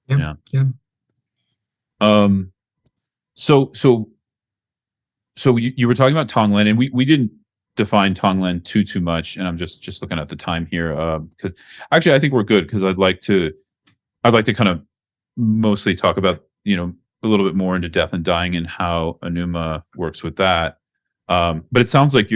Yeah. So you were talking about Tonglen, and we didn't define Tonglen too much, and I'm just looking at the time here, because actually I think we're good, because I'd like to kind of mostly talk about a little bit more into death and dying and how Anuma works with that. But it sounds like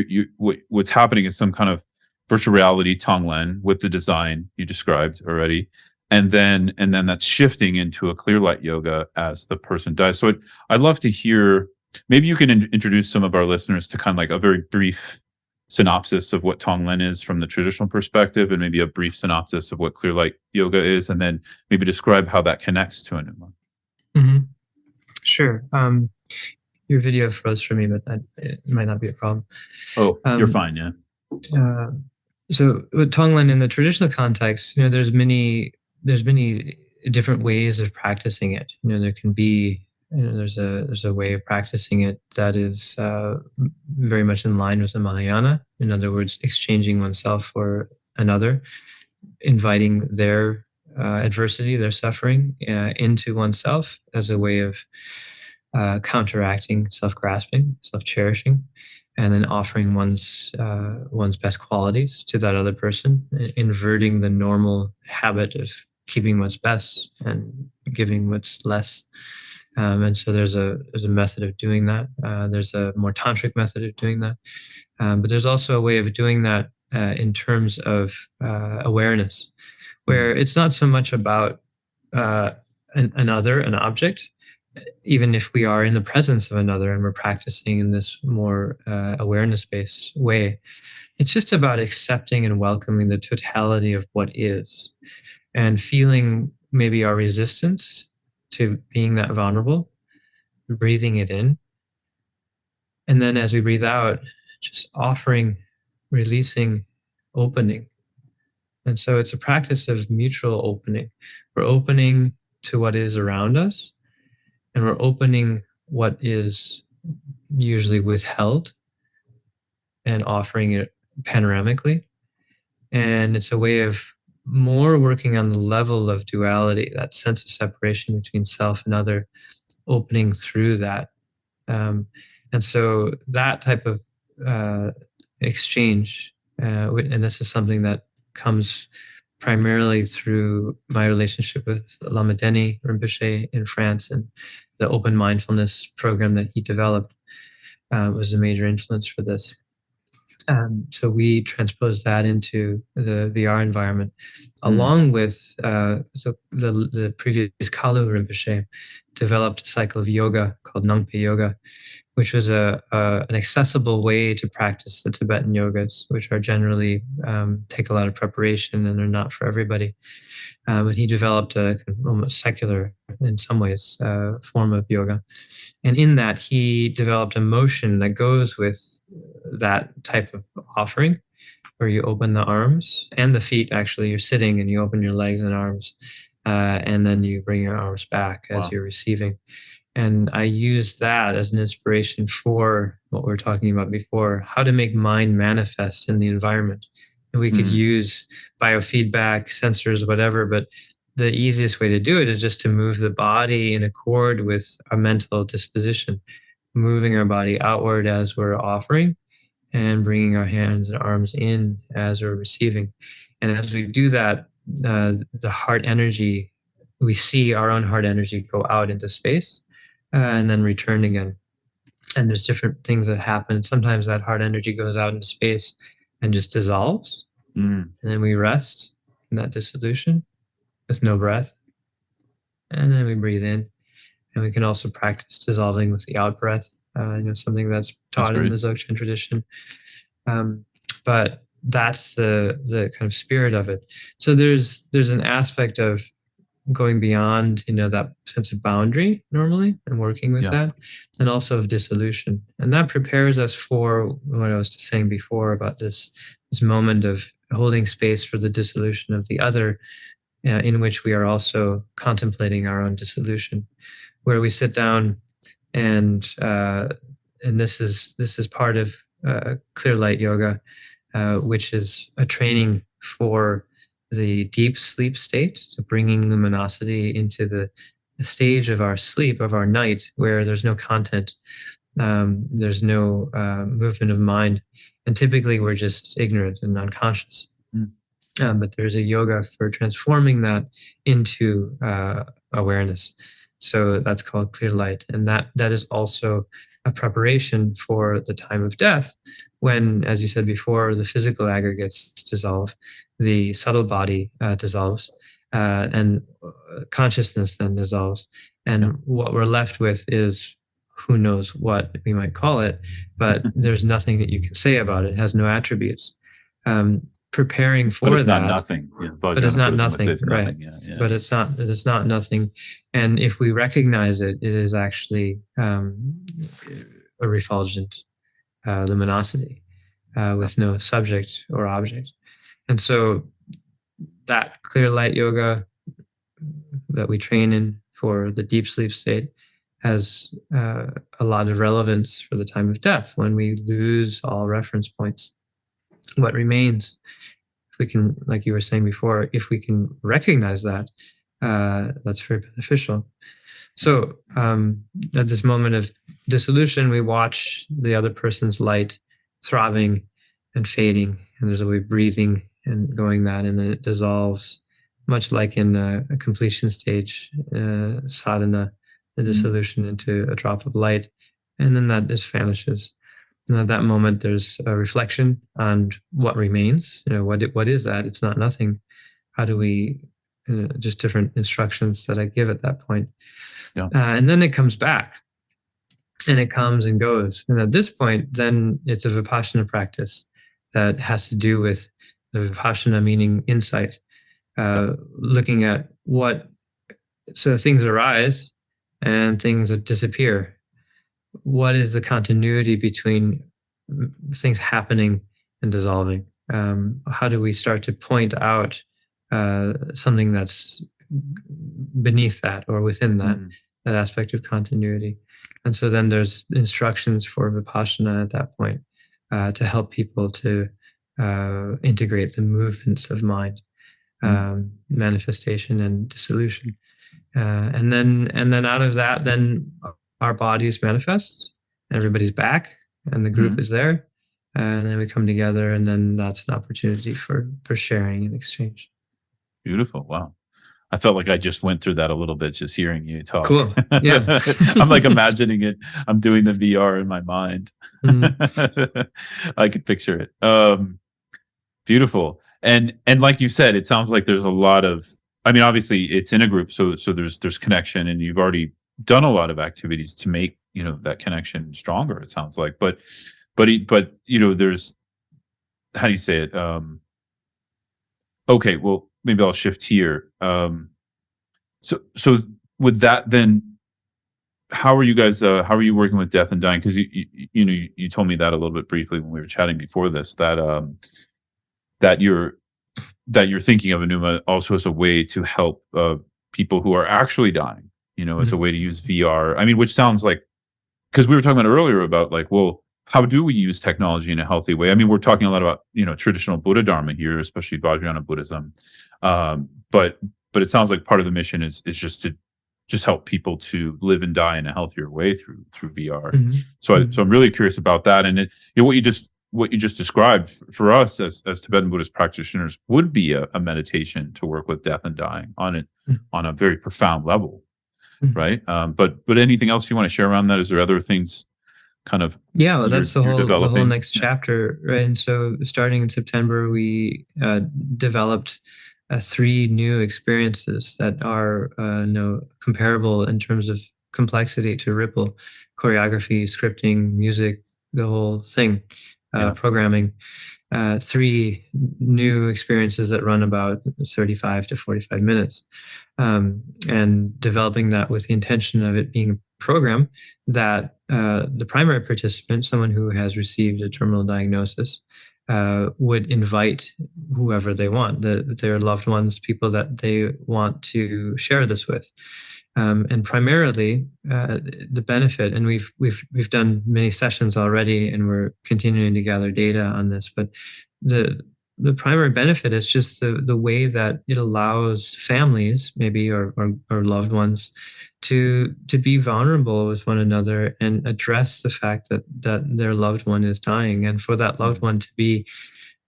what's happening is some kind of virtual reality Tonglen with the design you described already, and then that's shifting into a clear light yoga as the person dies. So I'd love to hear, maybe you can introduce some of our listeners to kind of like a very brief synopsis of what Tonglen is from the traditional perspective, and maybe a brief synopsis of what clear light yoga is, and then maybe describe how that connects to Anuma. Mm-hmm. Sure. Your video froze for me, but it might not be a problem. Oh, you're fine. Yeah. So with Tonglen in the traditional context, there's many different ways of practicing it. There can be, there's a way of practicing it that is very much in line with the Mahayana. In other words, exchanging oneself for another, inviting their adversity, their suffering into oneself as a way of counteracting self-grasping, self-cherishing, and then offering one's best qualities to that other person, inverting the normal habit of keeping what's best and giving what's less. And so there's a method of doing that. There's a more tantric method of doing that. But there's also a way of doing that in terms of awareness, where it's not so much about an object, even if we are in the presence of another and we're practicing in this more awareness-based way. It's just about accepting and welcoming the totality of what is, and feeling maybe our resistance to being that vulnerable, breathing it in. And then as we breathe out, just offering, releasing, opening. And so it's a practice of mutual opening. We're opening to what is around us, and we're opening what is usually withheld and offering it panoramically. And it's a way of more working on the level of duality, that sense of separation between self and other, opening through that. And so that type of exchange, and this is something that comes primarily through my relationship with Lama Rinpoche in France, and the open mindfulness program that he developed was a major influence for this. So we transposed that into the VR environment, along with so the previous Kalu Rinpoche developed a cycle of yoga called Nangpa Yoga, which was an accessible way to practice the Tibetan yogas, which are generally take a lot of preparation and are not for everybody. And he developed a kind of almost secular, in some ways, form of yoga. And in that, he developed a motion that goes with that type of offering, where you open the arms and the feet. Actually, you're sitting and you open your legs and arms, and then you bring your arms back as you're receiving. And I use that as an inspiration for what we were talking about before, how to make mind manifest in the environment. And we could use biofeedback, sensors, whatever, but the easiest way to do it is just to move the body in accord with our mental disposition, moving our body outward as we're offering and bringing our hands and arms in as we're receiving. And as we do that, the heart energy, we see our own heart energy go out into space and then return again. And there's different things that happen. Sometimes that heart energy goes out into space and just dissolves. And then we rest in that dissolution with no breath. And then we breathe in. And we can also practice dissolving with the out breath, something that's taught in the Dzogchen tradition. But that's the kind of spirit of it. So there's an aspect of going beyond, that sense of boundary normally and working with that, and also of dissolution. And that prepares us for what I was saying before about this moment of holding space for the dissolution of the other, in which we are also contemplating our own dissolution, where we sit down and this is part of clear light yoga, which is a training for the deep sleep state, so bringing luminosity into the stage of our sleep, of our night, where there's no content, there's no movement of mind, and typically we're just ignorant and unconscious. But there's a yoga for transforming that into awareness. So that's called clear light, and that is also a preparation for the time of death, when, as you said before, the physical aggregates dissolve, the subtle body dissolves, and consciousness then dissolves. And what we're left with is, who knows what we might call it, but there's nothing that you can say about it. It has no attributes. Preparing for but it's that, not nothing. But it's not nothing, right? Nothing. But it's not nothing. And if we recognize it, it is actually a refulgent luminosity with no subject or object. And so that clear light yoga that we train in for the deep sleep state has a lot of relevance for the time of death, when we lose all reference points. What remains, if we can, like you were saying before, if we can recognize that, that's very beneficial. So at this moment of dissolution, we watch the other person's light throbbing and fading, and there's a way of breathing and going that, and then it dissolves, much like in a completion stage sadhana, the dissolution into a drop of light, and then that just vanishes. And at that moment, there's a reflection on what remains. What is that? It's not nothing. How do we, just different instructions that I give at that point. And then it comes back, and it comes and goes. And at this point, then it's a Vipassana practice that has to do with the Vipassana, meaning insight, looking at so things arise and things disappear. What is the continuity between things happening and dissolving? How do we start to point out something that's beneath that or within that aspect of continuity? And so then there's instructions for Vipassana at that point to help people to integrate the movements of mind, manifestation and dissolution. And then out of that, then our bodies manifest, everybody's back, and the group is there, and then we come together, and then that's an opportunity for sharing and exchange. Beautiful. Wow. I felt like I just went through that a little bit just hearing you talk. Cool. Yeah. I'm like imagining it. I'm doing the VR in my mind. I could picture it. Beautiful. And like you said, it sounds like there's a lot of, I mean, obviously it's in a group, so there's connection, and you've already done a lot of activities to make, that connection stronger, it sounds like. But there's, how do you say it? Okay, well, maybe I'll shift here. So with that, then how are you guys? How are you working with death and dying? Because you told me that a little bit briefly when we were chatting before this, that you're thinking of Anuma also as a way to help people who are actually dying. As a way to use VR. I mean, which sounds like, because we were talking about earlier about like, well, how do we use technology in a healthy way? I mean, we're talking a lot about traditional Buddha Dharma here, especially Vajrayana Buddhism, but it sounds like part of the mission is just to help people to live and die in a healthier way through VR. Mm-hmm. So I'm really curious about that, and what you just described for us as Tibetan Buddhist practitioners would be a meditation to work with death and dying on a very profound level, right? But anything else you want to share around that? Is there other things? Kind of, well, that's the whole next chapter, right? And so starting in September, we developed 3 new experiences that are comparable in terms of complexity to Ripple: choreography, scripting, music, the whole thing, programming. 3 new experiences that run about 35 to 45 minutes, and developing that with the intention of it being a program that the primary participant, someone who has received a terminal diagnosis, would invite whoever they want, their loved ones, people that they want to share this with. And primarily the benefit, and we've done many sessions already, and we're continuing to gather data on this, but the primary benefit is just the way that it allows families, maybe or loved ones, to be vulnerable with one another and address the fact that their loved one is dying, and for that loved one to be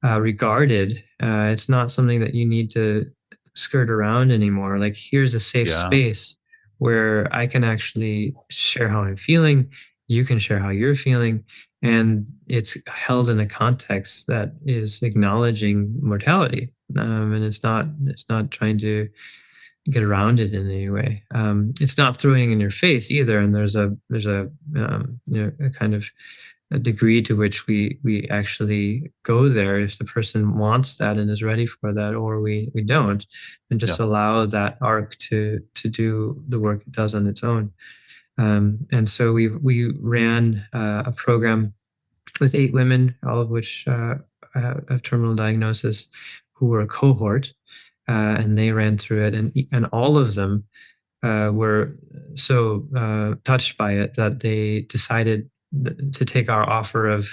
regarded. It's not something that you need to skirt around anymore. Like, here's a safe space where I can actually share how I'm feeling. You can share how you're feeling. And it's held in a context that is acknowledging mortality. And it's not trying to get around it in any way. It's not throwing in your face either. And there's a kind of a degree to which we actually go there if the person wants that and is ready for that, or we don't, and just allow that arc to do the work it does on its own. And so we ran a program with 8 women, all of which have terminal diagnosis, who were a cohort, and they ran through it, and all of them were so touched by it that they decided to take our offer of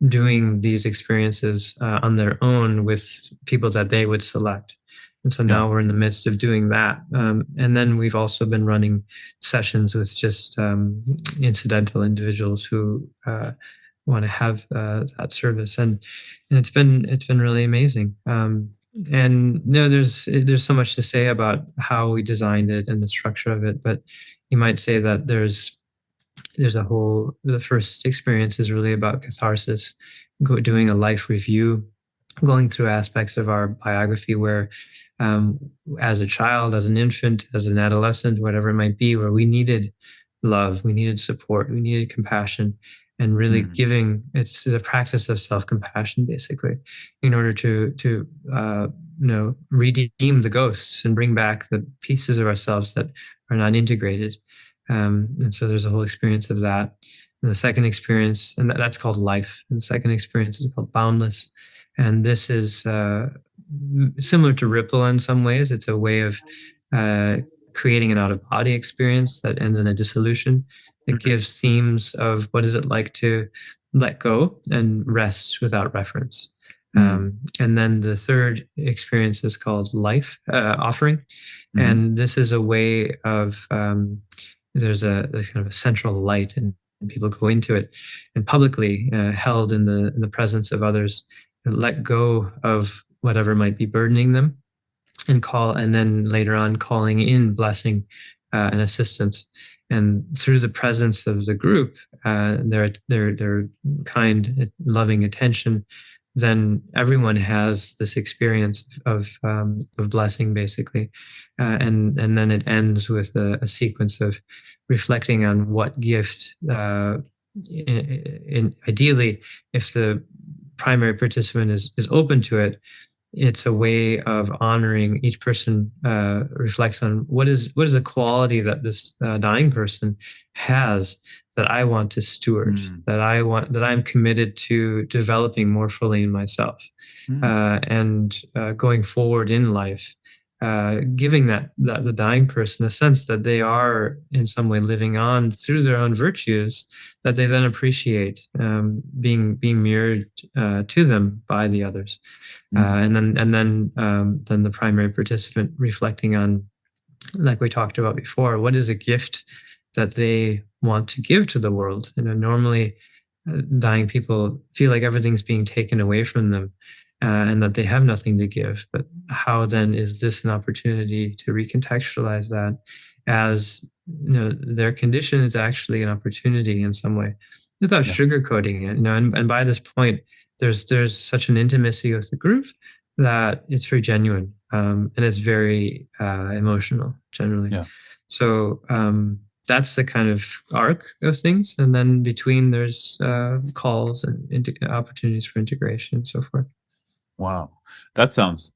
doing these experiences on their own with people that they would select. And so now we're in the midst of doing that. And then we've also been running sessions with just incidental individuals who want to have that service. And it's been really amazing. And there's so much to say about how we designed it and the structure of it, but you might say that there's the first experience is really about catharsis, doing a life review, going through aspects of our biography where, as a child, as an infant, as an adolescent, whatever it might be, where we needed love, we needed support, we needed compassion, and really giving. It's the practice of self-compassion, basically, in order to redeem the ghosts and bring back the pieces of ourselves that are not integrated. And so there's a whole experience of that. And the second experience, and that's called life. And the second experience is called boundless. And this is similar to Ripple in some ways. It's a way of creating an out-of-body experience that ends in a dissolution. It gives themes of what is it like to let go and rest without reference. And then the third experience is called life, offering. And this is a way of... there's kind of a central light, and people go into it and publicly held in the presence of others, and let go of whatever might be burdening them, and then later on calling in blessing and assistance. And through the presence of the group, their kind, loving attention, then everyone has this experience of blessing, basically, and then it ends with a sequence of reflecting on what gift, ideally, if the primary participant is open to it, it's a way of honoring each person. Reflects on what is a quality that this dying person has that I want to steward, that I'm committed to developing more fully in myself, and going forward in life. Giving that the dying person a sense that they are in some way living on through their own virtues that they then appreciate, being mirrored to them by the others, and then the primary participant reflecting on, like we talked about before, what is a gift that they want to give to the world. Normally, dying people feel like everything's being taken away from them. And that they have nothing to give. But how then is this an opportunity to recontextualize that as their condition is actually an opportunity in some way, without sugarcoating it? And by this point, there's such an intimacy with the group that it's very genuine, and it's very emotional generally. Yeah. So that's the kind of arc of things, and then between there's calls and opportunities for integration and so forth. Wow. That sounds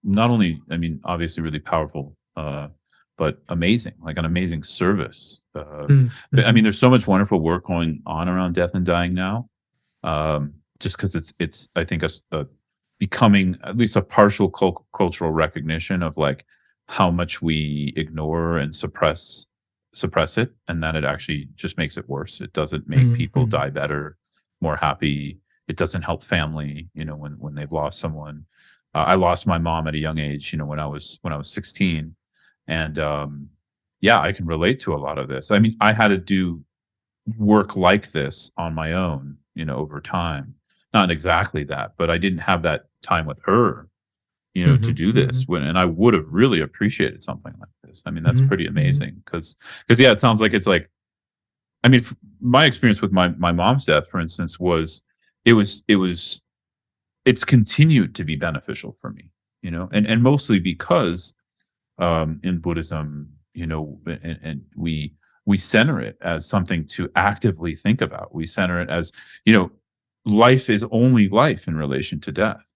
not only, I mean, obviously really powerful, but amazing, like an amazing service. I mean, there's so much wonderful work going on around death and dying now. Just because it's, I think, becoming at least a partial cultural recognition of like how much we ignore and suppress it, and that it actually just makes it worse. It doesn't make people die better, more happy. It doesn't help family, when they've lost someone. I lost my mom at a young age, when I was 16, and I can relate to a lot of this. I mean, I had to do work like this on my own, over time. Not exactly that, but I didn't have that time with her, to do this. And I would have really appreciated something like this. I mean, that's pretty amazing because it sounds like it's like, I mean, my experience with my mom's death, for instance, was. It's continued to be beneficial for me, and mostly because in Buddhism, and we center it as something to actively think about. We center it as, life is only life in relation to death.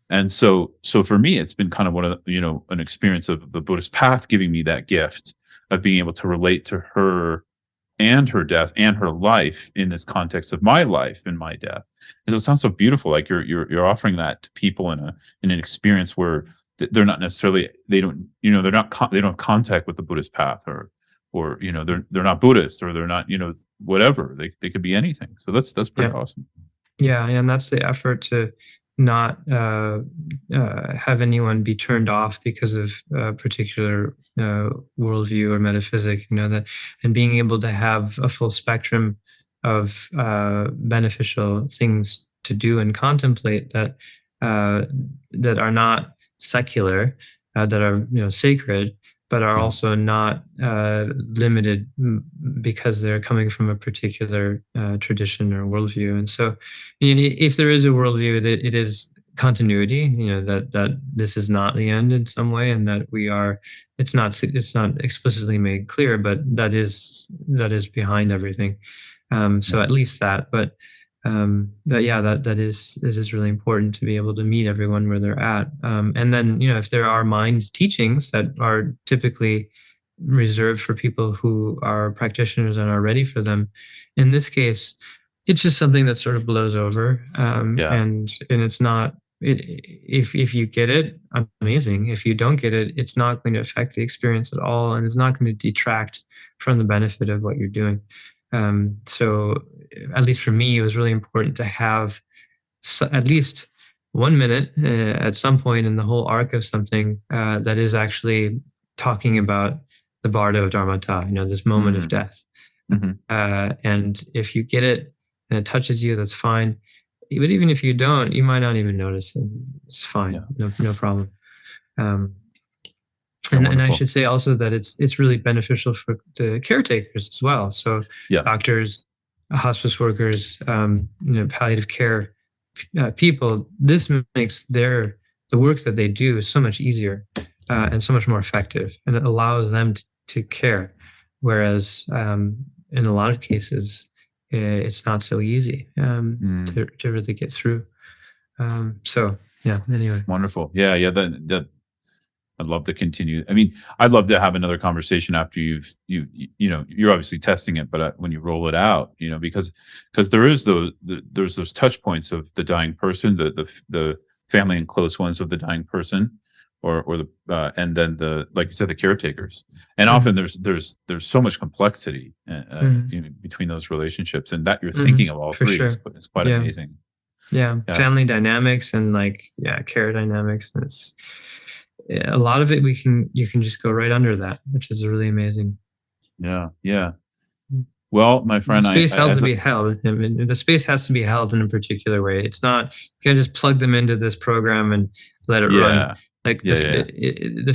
And so for me, it's been kind of one of the, an experience of the Buddhist path giving me that gift of being able to relate to her and her death and her life in this context of my life and my death. And so it sounds so beautiful. Like you're offering that to people in an experience where they're not necessarily, they don't have contact with the Buddhist path or they're not Buddhist or they're not, whatever. They could be anything. So that's pretty awesome. Yeah. And that's the effort to not have anyone be turned off because of a particular worldview or metaphysic, that, and being able to have a full spectrum of beneficial things to do and contemplate that are not secular, that are sacred, but are also not limited because they're coming from a particular tradition or worldview. And so, if there is a worldview, that it is continuity, that this is not the end in some way, and that we are. It's not explicitly made clear, but that is behind everything. So at least that, but. That is really important to be able to meet everyone where they're at. And then, if there are mind teachings that are typically reserved for people who are practitioners and are ready for them, in this case, it's just something that sort of blows over. And it's not, if you get it, amazing. If you don't get it, it's not going to affect the experience at all. And it's not going to detract from the benefit of what you're doing. So at least for me, it was really important to have at least 1 minute at some point in the whole arc of something that is actually talking about the Bardo of Dharmata, this moment of death. And if you get it and it touches you, that's fine. But even if you don't, you might not even notice it. It's fine. No problem. And I should say also that it's really beneficial for the caretakers as well. So doctors, hospice workers, palliative care people, this makes the work that they do so much easier and so much more effective, and it allows them to care whereas in a lot of cases, it's not so easy to really get through. So yeah. Anyway, Wonderful. Yeah. That I'd love to continue. I mean, I'd love to have another conversation after you're obviously testing it, but when you roll it out, because there's those touch points of the dying person, the family and close ones of the dying person, or the and then like you said, the caretakers, and often there's so much complexity between those relationships, and that you're thinking of all for three sure. is quite amazing. Yeah, family dynamics and care dynamics. And it's a lot of it. You can just go right under that, which is really amazing. Yeah. Well, my friend, the space has to be held. I mean, the space has to be held in a particular way. It's not you can't just plug them into this program and let it run. Like the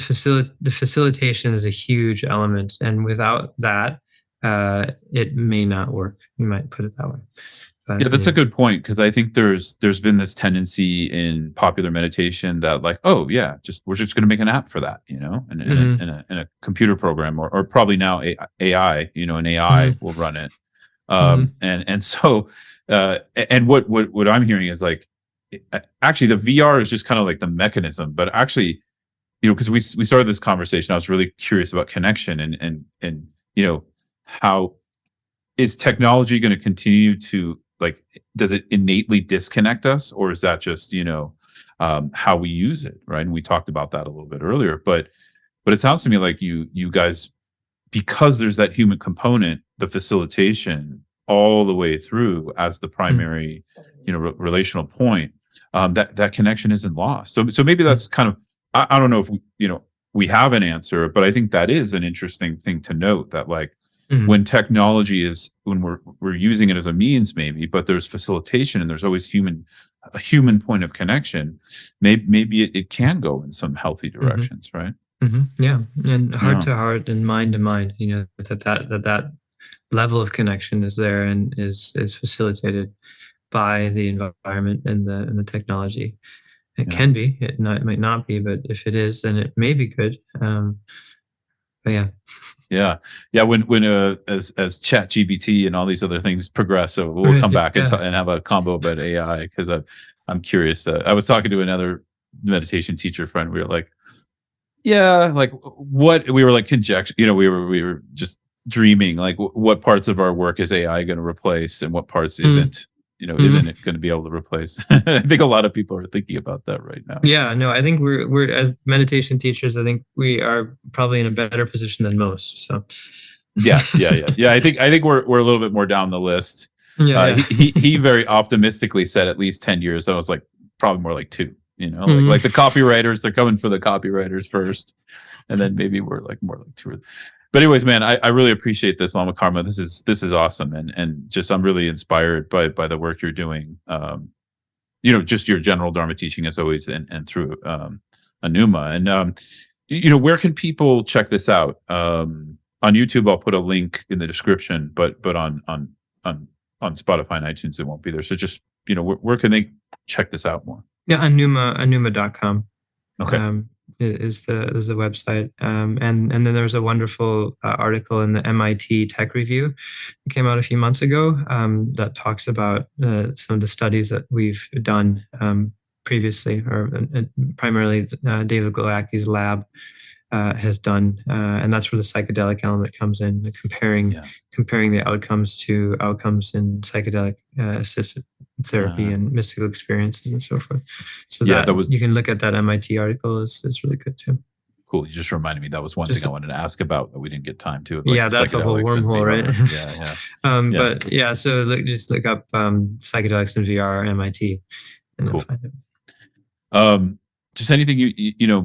facilitation is a huge element, and without that, it may not work. You might put it that way. But, that's a good point, because I think there's been this tendency in popular meditation that we're just going to make an app for that, in a computer program, or probably now AI, an AI will run it, and so and what I'm hearing is actually the VR is just kind of like the mechanism, but actually, because we started this conversation, I was really curious about connection and how is technology going to continue to does it innately disconnect us, or is that just how we use it, right? And we talked about that a little bit earlier, but it sounds to me like you guys, because there's that human component, the facilitation all the way through as the primary relational point, that connection isn't lost. So maybe that's kind of, I don't know if we have an answer, but I think that is an interesting thing to note, that when technology when we're using it as a means, maybe, but there's facilitation and there's always a human point of connection. Maybe it can go in some healthy directions, right? Yeah, and heart to heart and mind to mind. That level of connection is there and is facilitated by the environment and the technology. It can be. It might not be, but if it is, then it may be good. But yeah. Yeah. When as Chat GPT and all these other things progress, so we'll come back and have a combo about AI, because I'm curious. I was talking to another meditation teacher friend. We were what we were conjecture. We were just dreaming what parts of our work is AI going to replace and what parts isn't. Isn't it going to be able to replace? I think a lot of people are thinking about that right now. Yeah, no, I think we're as meditation teachers, I think we are probably in a better position than most. So yeah. I think we're a little bit more down the list. He very optimistically said at least 10 years. I was probably more like 2. Like the copywriters, they're coming for the copywriters first, and then maybe we're more like 2. But anyways, man, I really appreciate this, Lama Karma. This is awesome, and just I'm really inspired by the work you're doing. Just your general Dharma teaching as always, and through Anuma. And where can people check this out? On YouTube, I'll put a link in the description, but on Spotify and iTunes, it won't be there. So just where can they check this out more? Yeah, Anuma.com. Okay. Is the website, and then there's a wonderful article in the MIT Tech Review that came out a few months ago that talks about some of the studies that we've done previously, or primarily David Glowacki's lab has done, and that's where the psychedelic element comes in, comparing the outcomes to outcomes in psychedelic assisted therapy and mystical experiences and so forth. So you can look at that MIT article. Is really good too. Cool. You just reminded me, that was one thing I wanted to ask about that we didn't get time to. That's a whole wormhole, right? Yeah. But yeah, so just look up psychedelics and VR MIT, and cool. Find it. Just anything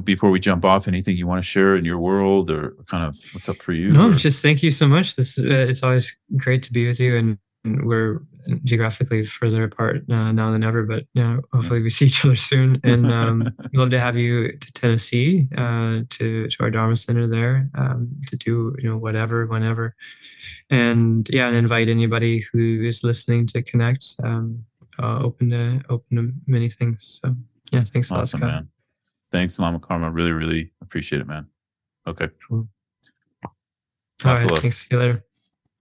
before we jump off, anything you want to share in your world, or kind of what's up for you? No, just thank you so much. It's always great to be with you, and we're geographically further apart now than ever, but hopefully we see each other soon. And love to have you to Tennessee, to our Dharma Center there, to do whatever, whenever, and invite anybody who is listening to connect. Open to many things. So thanks a lot, Scott. Man. Thanks, Lama Karma. Really, really appreciate it, man. Okay. Cool. All Lots of right. love. Thanks. See you later.